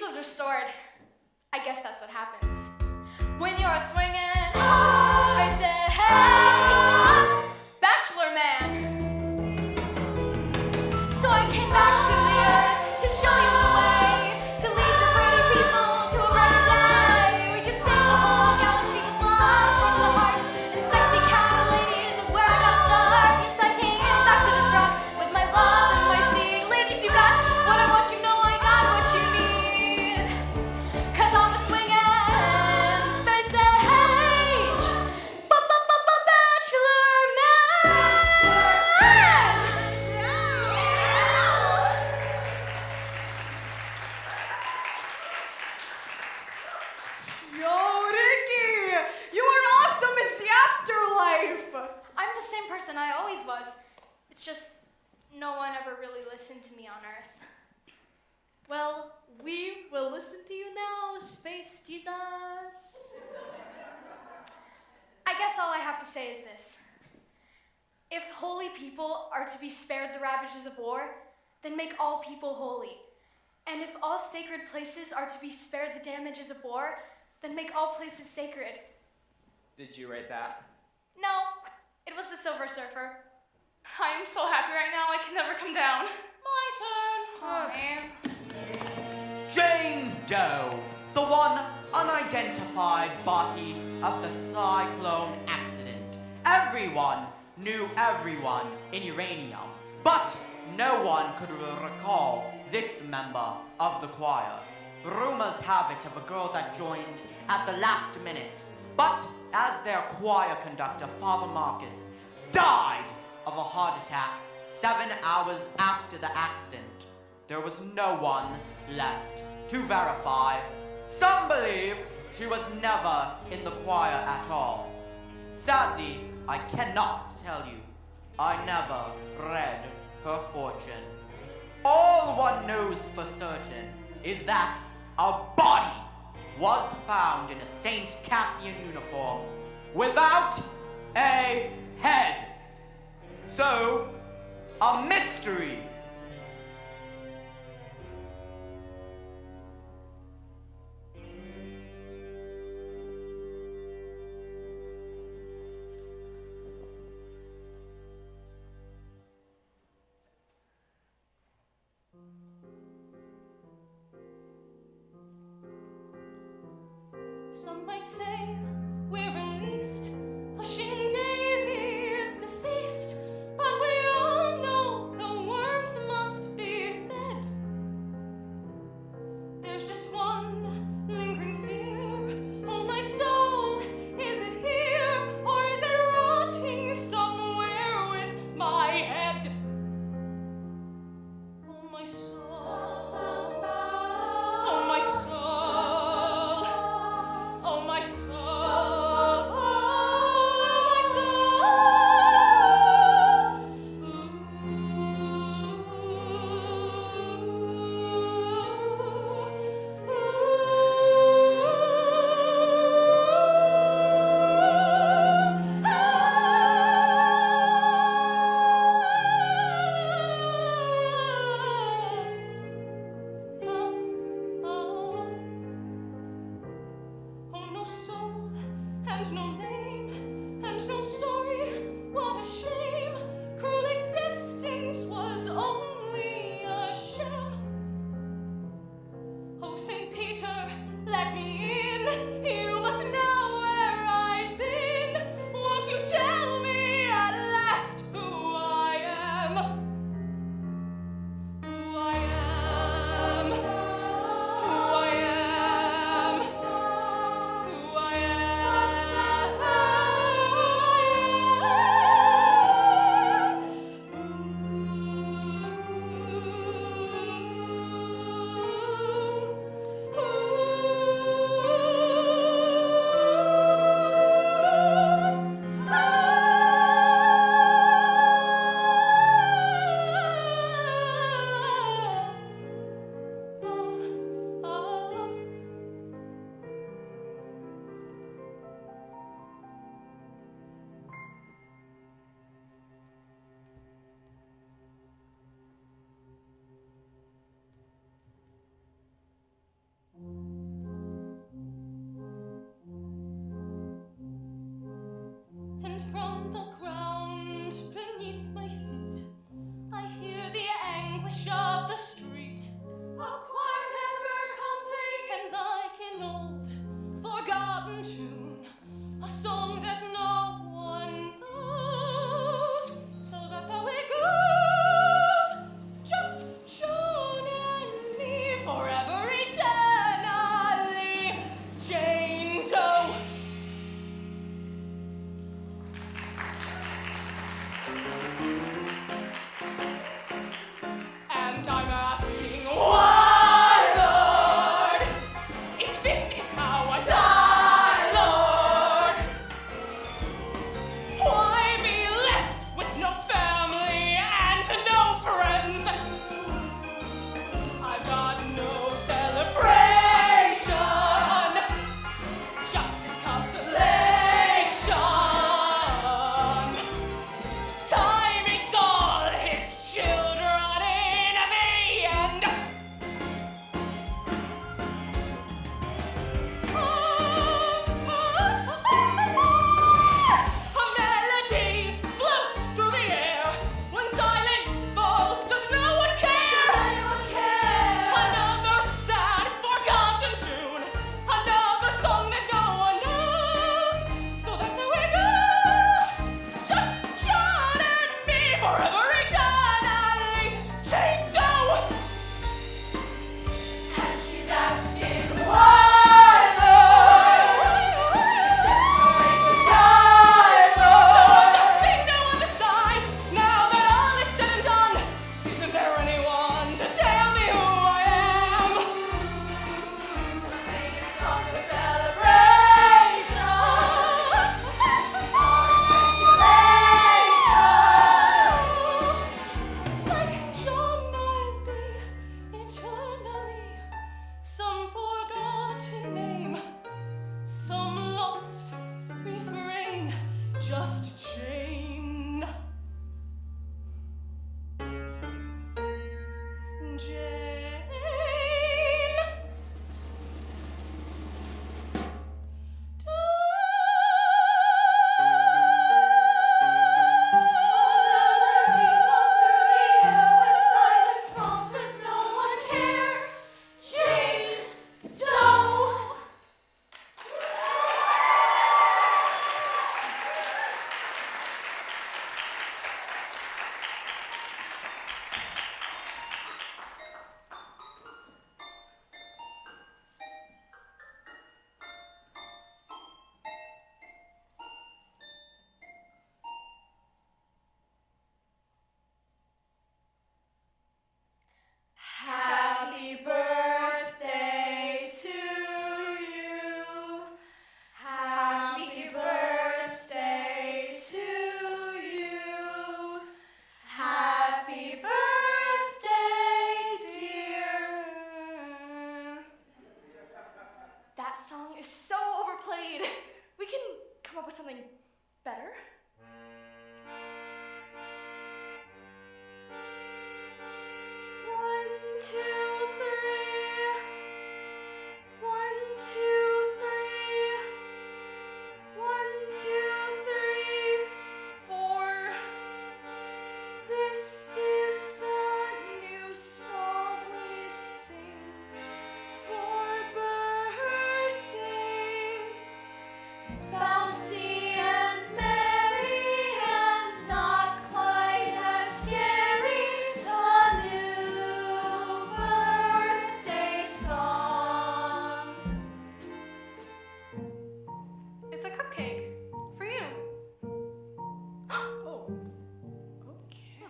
was restored. I guess that's what happens when you're swinging space age bachelor man. So I came back to the earth to show you the way, to lead your pretty people to a brighter day. We can save the whole galaxy with love from the heart, and sexy cat ladies is where I got started. Yes, I came back to disrupt with my love and my seed. Ladies, you got what I want, you know I got what you need. 'Cause I'm a swingin' space age bachelor man. Yo, Ricky! You are awesome in the afterlife! I'm the same person I always was. It's just no one ever really listened to me on Earth. Well, we will listen to you now, Space Jesus. I guess all I have to say is this. If holy people are to be spared the ravages of war, then make all people holy. And if all sacred places are to be spared the damages of war, then make all places sacred. Did you write that? No, it was the Silver Surfer. I'm so happy right now I can never come down. My turn. Oh, man. Jane Doe, the one unidentified body of the Cyclone accident. Everyone knew everyone in uranium, but no one could recall this member of the choir. Rumors have it of a girl that joined at the last minute, but as their choir conductor, Father Marcus, died of a heart attack 7 hours after the accident, there was no one left to verify. Some believe she was never in the choir at all. Sadly, I cannot tell you. I never read her fortune. All one knows for certain is that a body was found in a St. Cassian uniform without a head. So, a mystery. Some might say we're released, pushing daisies deceased, but we all know the worms must be fed. There's just one lingering fear. Oh, my soul, is it here, or is it rotting somewhere with my head? Oh, my soul, oh, my soul. Oh, my soul, my Oh, no soul, and no name, and no story, what a shame. Cruel existence was only a sham. Oh, St. Peter, let me in, you must know where I've been. Won't you tell me at last who I am? Who I am, who I am, who I am. Jane. Happy birthday to you. Happy birthday to you. Happy birthday, dear. That song is so overplayed. We can come up with something better. One, two, three. One, two, three. One, two, three, four. This is the new song we sing for birthdays. Bouncy and merry and not quite as scary. The new birthday song. It's a cupcake for you. Oh, okay.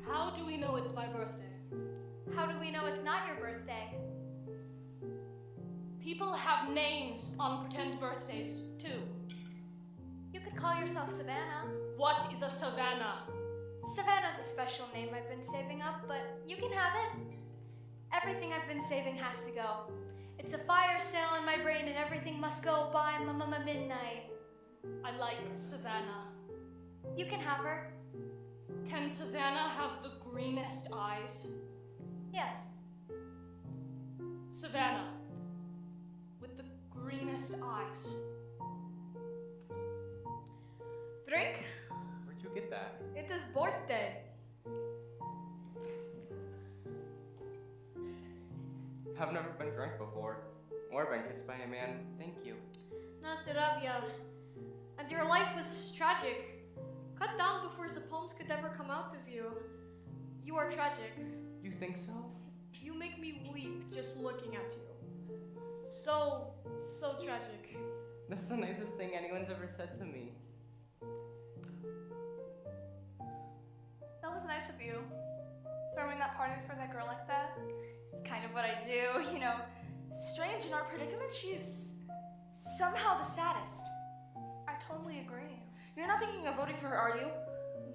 How do we know it's my birthday? How do we know it's not your birthday? People have names on pretend birthdays, too. You could call yourself Savannah. What is a Savannah? Savannah's a special name I've been saving up, but you can have it. Everything I've been saving has to go. It's a fire sale in my brain and everything must go by midnight. I like Savannah. You can have her. Can Savannah have the greenest eyes? Yes. Savannah, with the greenest eyes. Drink? Where'd you get that? It is birthday. I've never been drunk before, or been kissed by a man. Thank you. Nazdravya. And your life was tragic. Cut down before the poems could ever come out of you. You are tragic. You think so? You make me weep just looking at you. So tragic. That's the nicest thing anyone's ever said to me. That was nice of you. Throwing that party for that girl like that. It's kind of what I do, you know. Strange in our predicament, she's somehow the saddest. I totally agree. You're not thinking of voting for her, are you?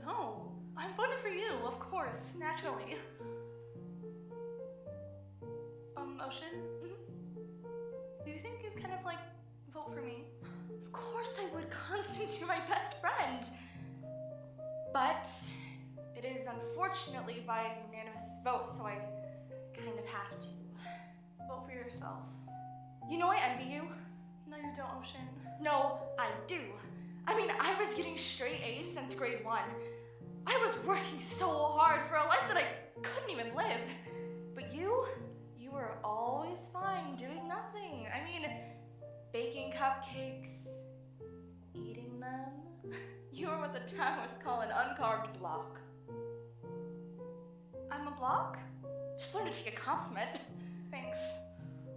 No, I'm voting for you, of course, naturally. Ocean? Do you think you'd kind of like vote for me? Of course I would. Constance, you're my best friend. But it is unfortunately by a unanimous vote, so I kind of have to. Vote for yourself. You know I envy you. No, you don't, Ocean. No, I do. I mean, I was getting straight A's since grade 1. I was working so hard for a life that I couldn't even live. But you were always fine doing nothing. I mean, baking cupcakes, eating them. You were what the town was calling an uncarved block. I'm a block? Just learn to take a compliment. Thanks.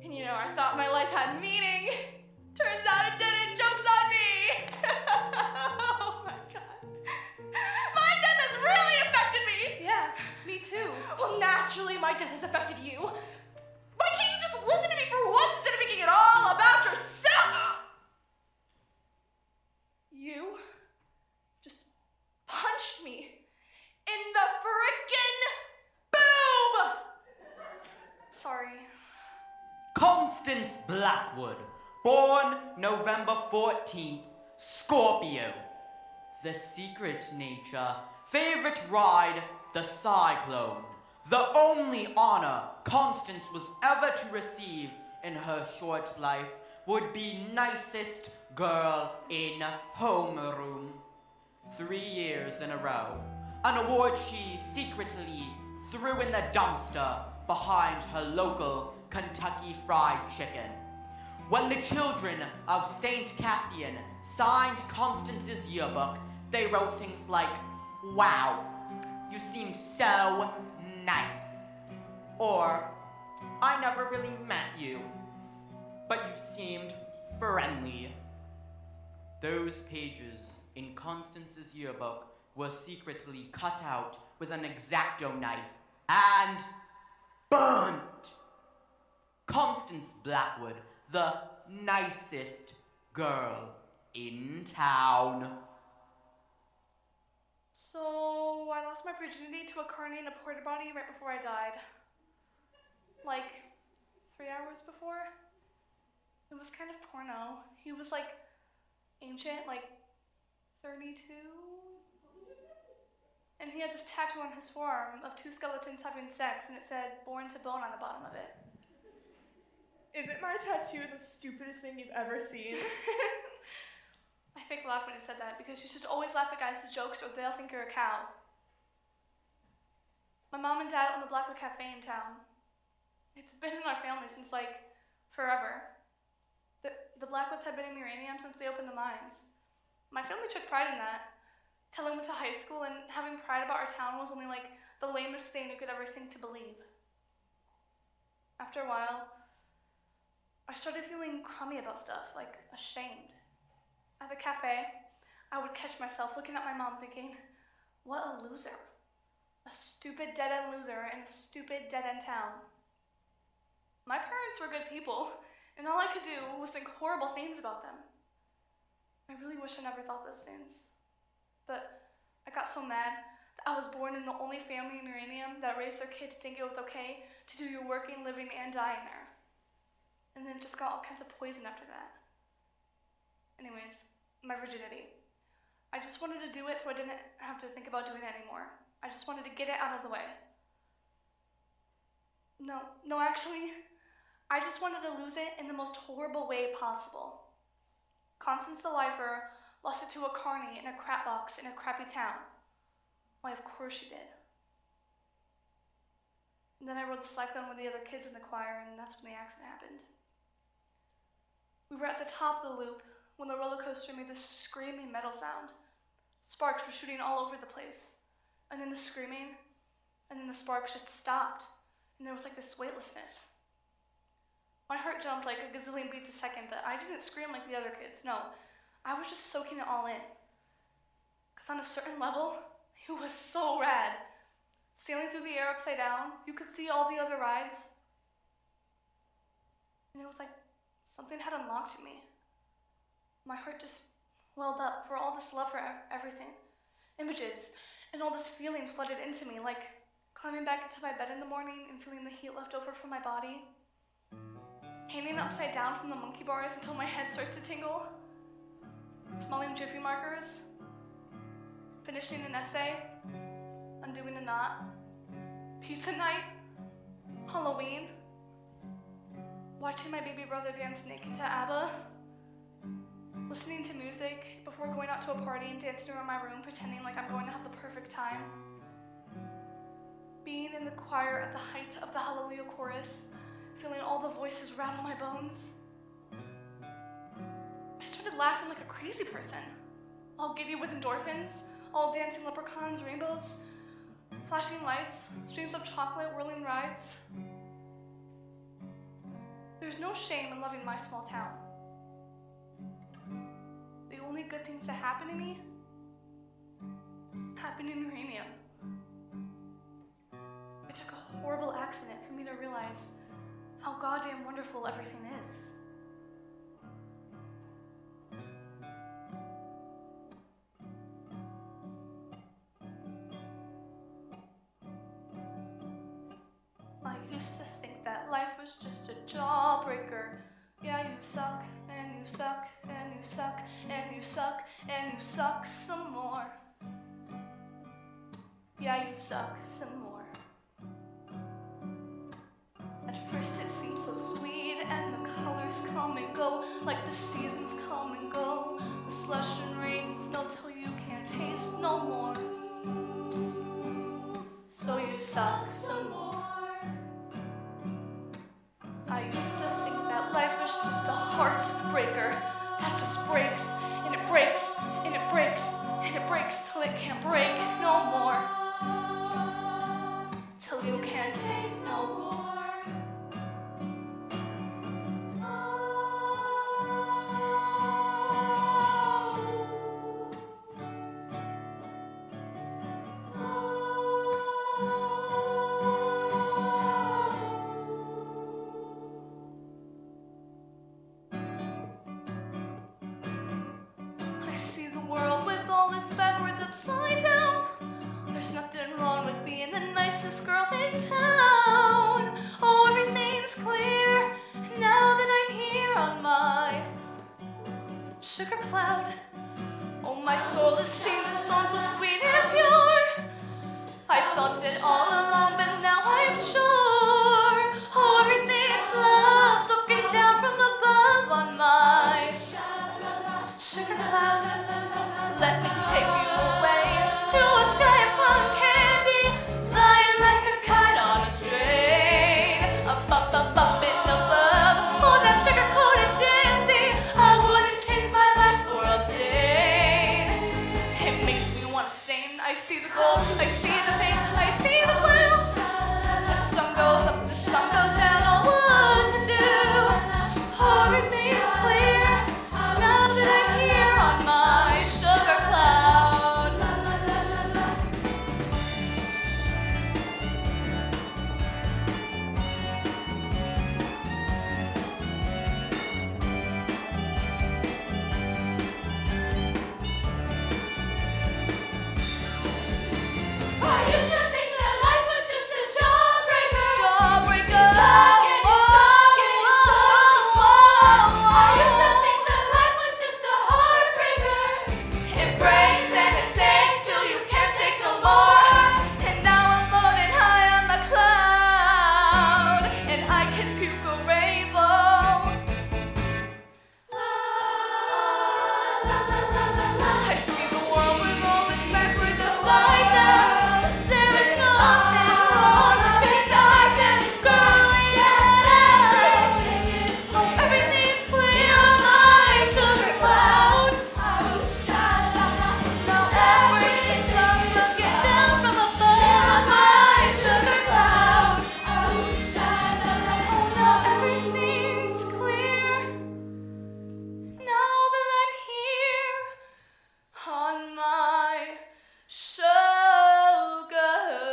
And you know, I thought my life had meaning. Turns out it didn't. Joke's on me. Oh my god. My death has really affected me. Yeah, me too. Well, naturally, my death has affected you. Why can't you just listen to me for once instead of making it all about yourself? You just punched me in the frickin' boob. Sorry. Constance Blackwood, born November 14th, Scorpio. The secret nature. Favorite ride, the Cyclone. The only honor Constance was ever to receive in her short life would be nicest girl in homeroom. 3 years in a row. An award she secretly threw in the dumpster behind her local Kentucky Fried Chicken. When the children of St. Cassian signed Constance's yearbook, they wrote things like, "Wow, you seem so nice." Or, "I never really met you, but you seemed friendly." Those pages in Constance's yearbook were secretly cut out with an X-Acto knife and burnt. Constance Blackwood, the nicest girl in town. So, I lost my virginity to a carny in a porta potty right before I died. Like, 3 hours before. It was kind of porno. He was like ancient, like 32. And he had this tattoo on his forearm of 2 skeletons having sex, and it said "born to bone" on the bottom of it. Isn't my tattoo the stupidest thing you've ever seen? I fake laughed when he said that because you should always laugh at guys' jokes or they'll think you're a cow. My mom and dad own the Blackwood Cafe in town. It's been in our family since like forever. The Blackwoods have been in uranium since they opened the mines. My family took pride in that. Till I went to high school, and having pride about our town was only like the lamest thing you could ever think to believe. After a while, I started feeling crummy about stuff, like ashamed. At the cafe, I would catch myself looking at my mom thinking, what a loser. A stupid dead-end loser in a stupid dead-end town. My parents were good people, and all I could do was think horrible things about them. I really wish I never thought those things. But I got so mad that I was born in the only family in uranium that raised their kid to think it was okay to do your working, living, and dying there. And then just got all kinds of poison after that. Anyways, my virginity. I just wanted to do it so I didn't have to think about doing it anymore. I just wanted to get it out of the way. No, actually, I just wanted to lose it in the most horrible way possible. Constance the Lifer lost it to a carny in a crap box in a crappy town. Why, of course she did. And then I rode the Cyclone with the other kids in the choir, and that's when the accident happened. We were at the top of the loop when the roller coaster made this screaming metal sound. Sparks were shooting all over the place. And then the screaming, and then the sparks just stopped. And there was like this weightlessness. My heart jumped like a gazillion beats a second, but I didn't scream like the other kids. No, I was just soaking it all in. Because on a certain level, it was so rad. Sailing through the air upside down, you could see all the other rides. And it was like something had unlocked in me. My heart just welled up for all this love for everything. Images and all this feeling flooded into me, like climbing back into my bed in the morning and feeling the heat left over from my body. Hanging upside down from the monkey bars until my head starts to tingle. Smelling Jiffy markers. Finishing an essay. Undoing a knot. Pizza night. Halloween. Watching my baby brother dance naked to ABBA. Listening to music before going out to a party and dancing around my room pretending like I'm going to have the perfect time. Being in the choir at the height of the Hallelujah chorus, feeling all the voices rattle my bones. I started laughing like a crazy person, all giddy with endorphins, all dancing leprechauns, rainbows, flashing lights, streams of chocolate, whirling rides. There's no shame in loving my small town. The only good things that happen to me happen in uranium. It took a horrible accident for me to realize how goddamn wonderful everything is. I used to think that life was just a jawbreaker. Yeah, you suck, and you suck, and you you suck, and you suck, and you suck some more. Yeah, you suck some more. At first it seems so sweet, and the colors come and go, like the seasons come and go. The slush and rain and snow till you can't taste no more. So you suck some more. I used to think that life was just a heartbreaker that just breaks, and it breaks, and it breaks, and it breaks till it can't break no more. Till you can't take no more. I see the world with all its backwards upside down. There's nothing wrong with being the nicest girl in town. Oh, everything's clear now that I'm here on my sugar cloud. Oh, my soul has seen the sun so sweet and pure. I felt it all along, but now I am sure. Oh, everything's love looking down from above on my sugar cloud. Let me take you away to a sky of cotton candy, flying like a kite on a string. Up, up, up, up and above, oh, that sugar-coated dandy. I wouldn't change my life for a thing. It makes me want to sing. I see the gold, I see the pain, I see the blue. The sun goes up, the sun goes down, oh, what to do? Oh, everything's clear now that I'm here on my sugar cloud. I used to think that life was just a jawbreaker. Jawbreaker. Suck it, suck it, suck it. I used to think that life was just a heartbreaker. It breaks and it takes till you can't take no more. And now I'm floating high on the cloud, and I can puke a rainbow. I see the world with all its backwards upside down. There is nothing wrong with stars and it's growing down. Oh, everything's clear on my sugar cloud. Now everything's up, looking down from above on my sugar cloud. Oh, now everything's clear now that I'm here on my sugar cloud.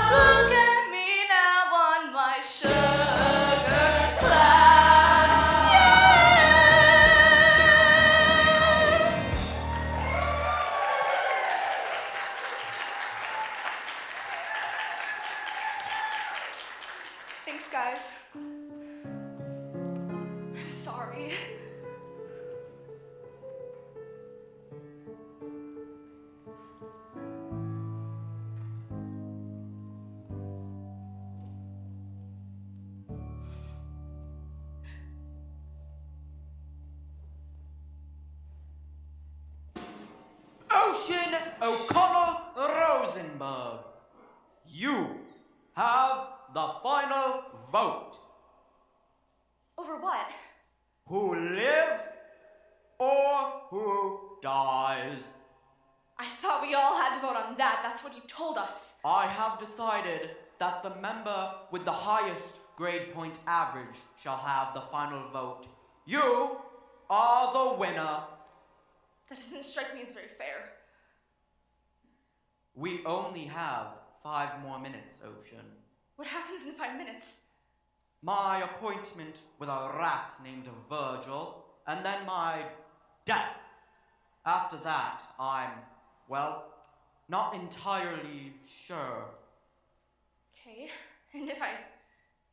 Look at me now on my sugar cloud. Yeah. Thanks, guys. I'm sorry. Ocean O'Connell Rosenberg, you have the final vote. Over what? Who lives or who dies? I thought we all had to vote on that. That's what you told us. I have decided that the member with the highest grade point average shall have the final vote. You are the winner. That doesn't strike me as very fair. We only have 5 more minutes, Ocean. What happens in 5 minutes? My appointment with a rat named Virgil, and then my death. After that, I'm, well, not entirely sure. Okay, And if I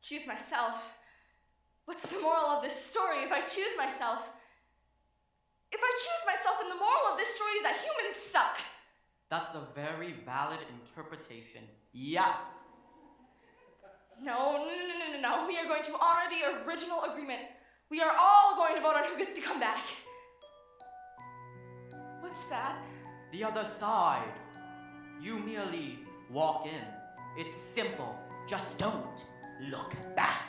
choose myself, what's the moral of this story? If I choose myself, then the moral of this story is that humans suck. That's a very valid interpretation. Yes. No. We are going to honor the original agreement. We are all going to vote on who gets to come back. What's that? The other side. You merely walk in. It's simple. Just don't look back.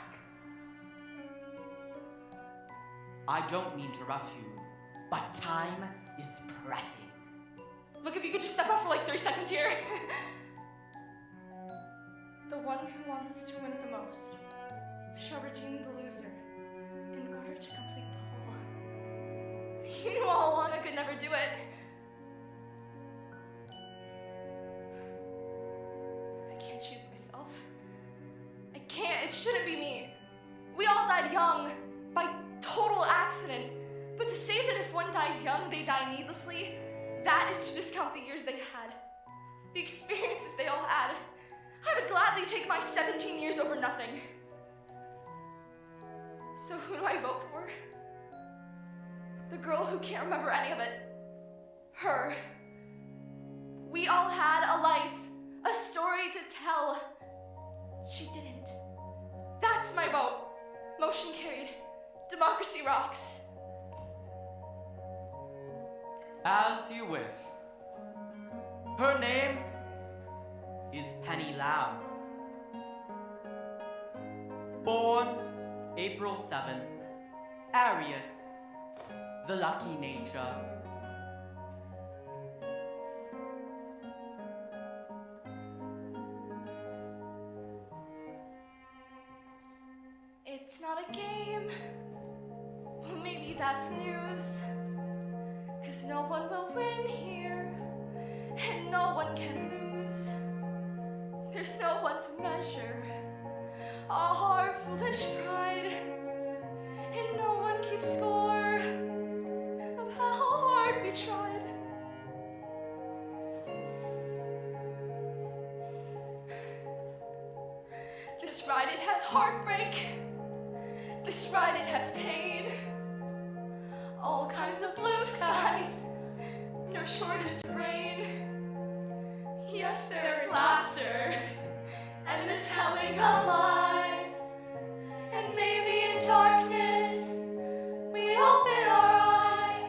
I don't mean to rush you, but time is pressing. Look, if you could just step up for like 3 seconds here. The one who wants to win the most shall redeem the loser in order to complete the whole. You knew all along I could never do it. I can't choose myself. I can't. It shouldn't be me. We all died young by total accident. But to say that if one dies young, they die needlessly, that is to discount the years they had, the experiences they all had. I would gladly take my 17 years over nothing. So who do I vote for? The girl who can't remember any of it. Her. We all had a life, a story to tell. She didn't. That's my vote. Motion carried. Democracy rocks. As you wish. Her name is Penny Lamb. Born April 7th, Arius, the lucky nature. It's not a game. Well, maybe that's news. 'Cause no one will win here, and no one can lose. There's no one to measure our foolish pride, and no one keeps score of how hard we tried. This ride, it has heartbreak. This ride, it has pain. All kinds of blue skies, no shortage of rain. Yes, there's laughter, and the telling of lies. And maybe in darkness, we open our eyes.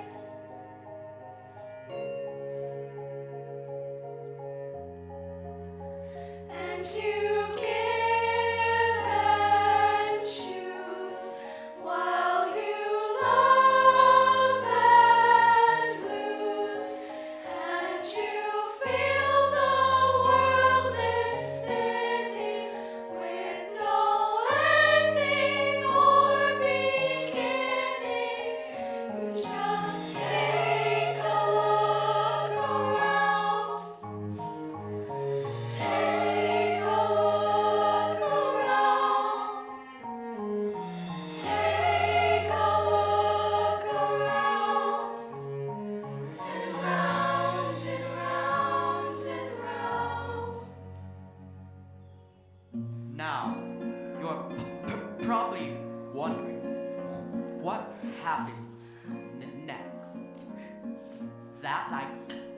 And you give and choose while you love and lose, and you feel the world is spinning with no ending or beginning. You just take a look around. Take a look around. Take a look around. And round and round and round. Now, you're probably wondering what happens next. That I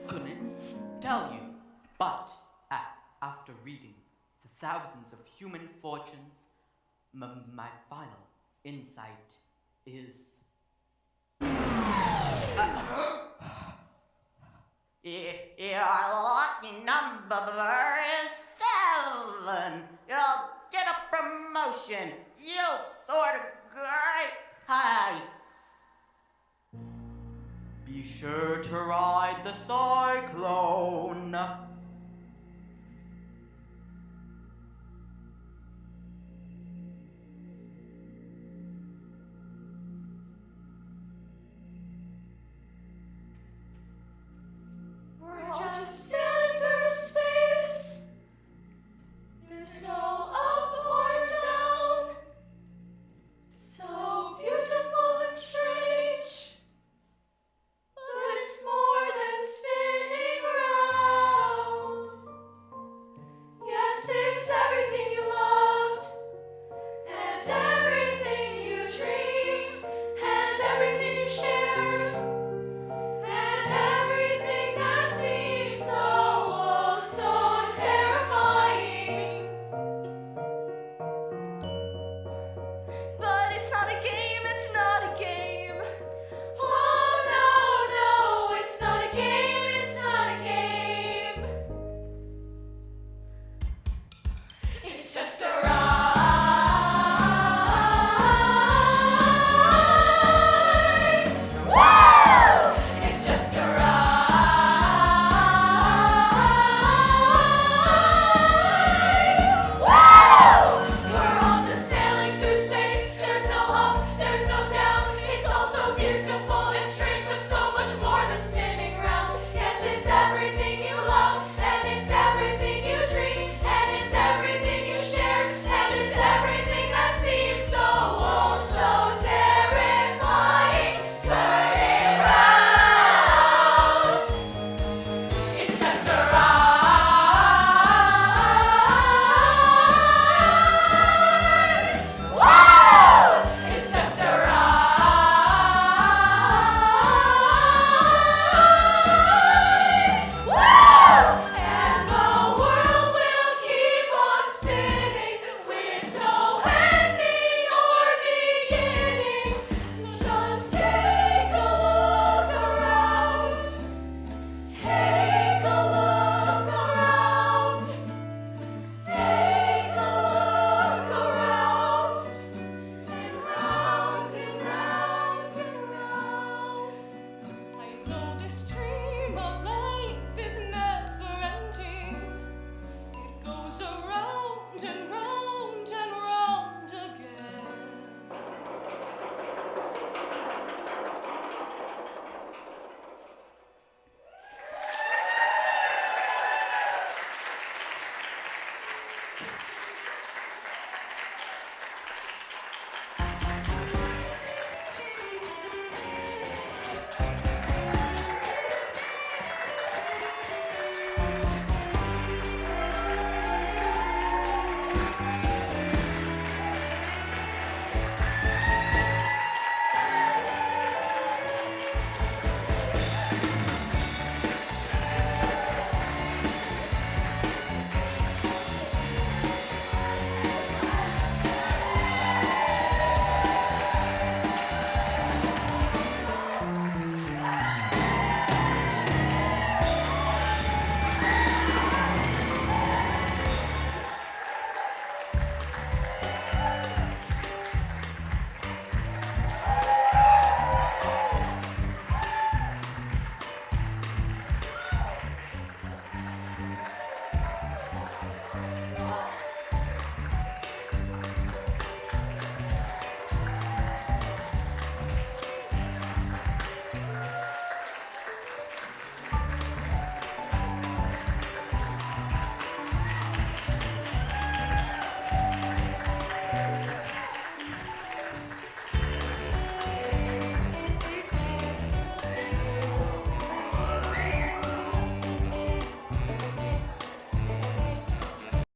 couldn't tell you. But after reading the thousands of human fortunes, my final insight is... Your lucky number is 7. You'll get a promotion. You'll soar to great heights. Be sure to ride the Cyclone.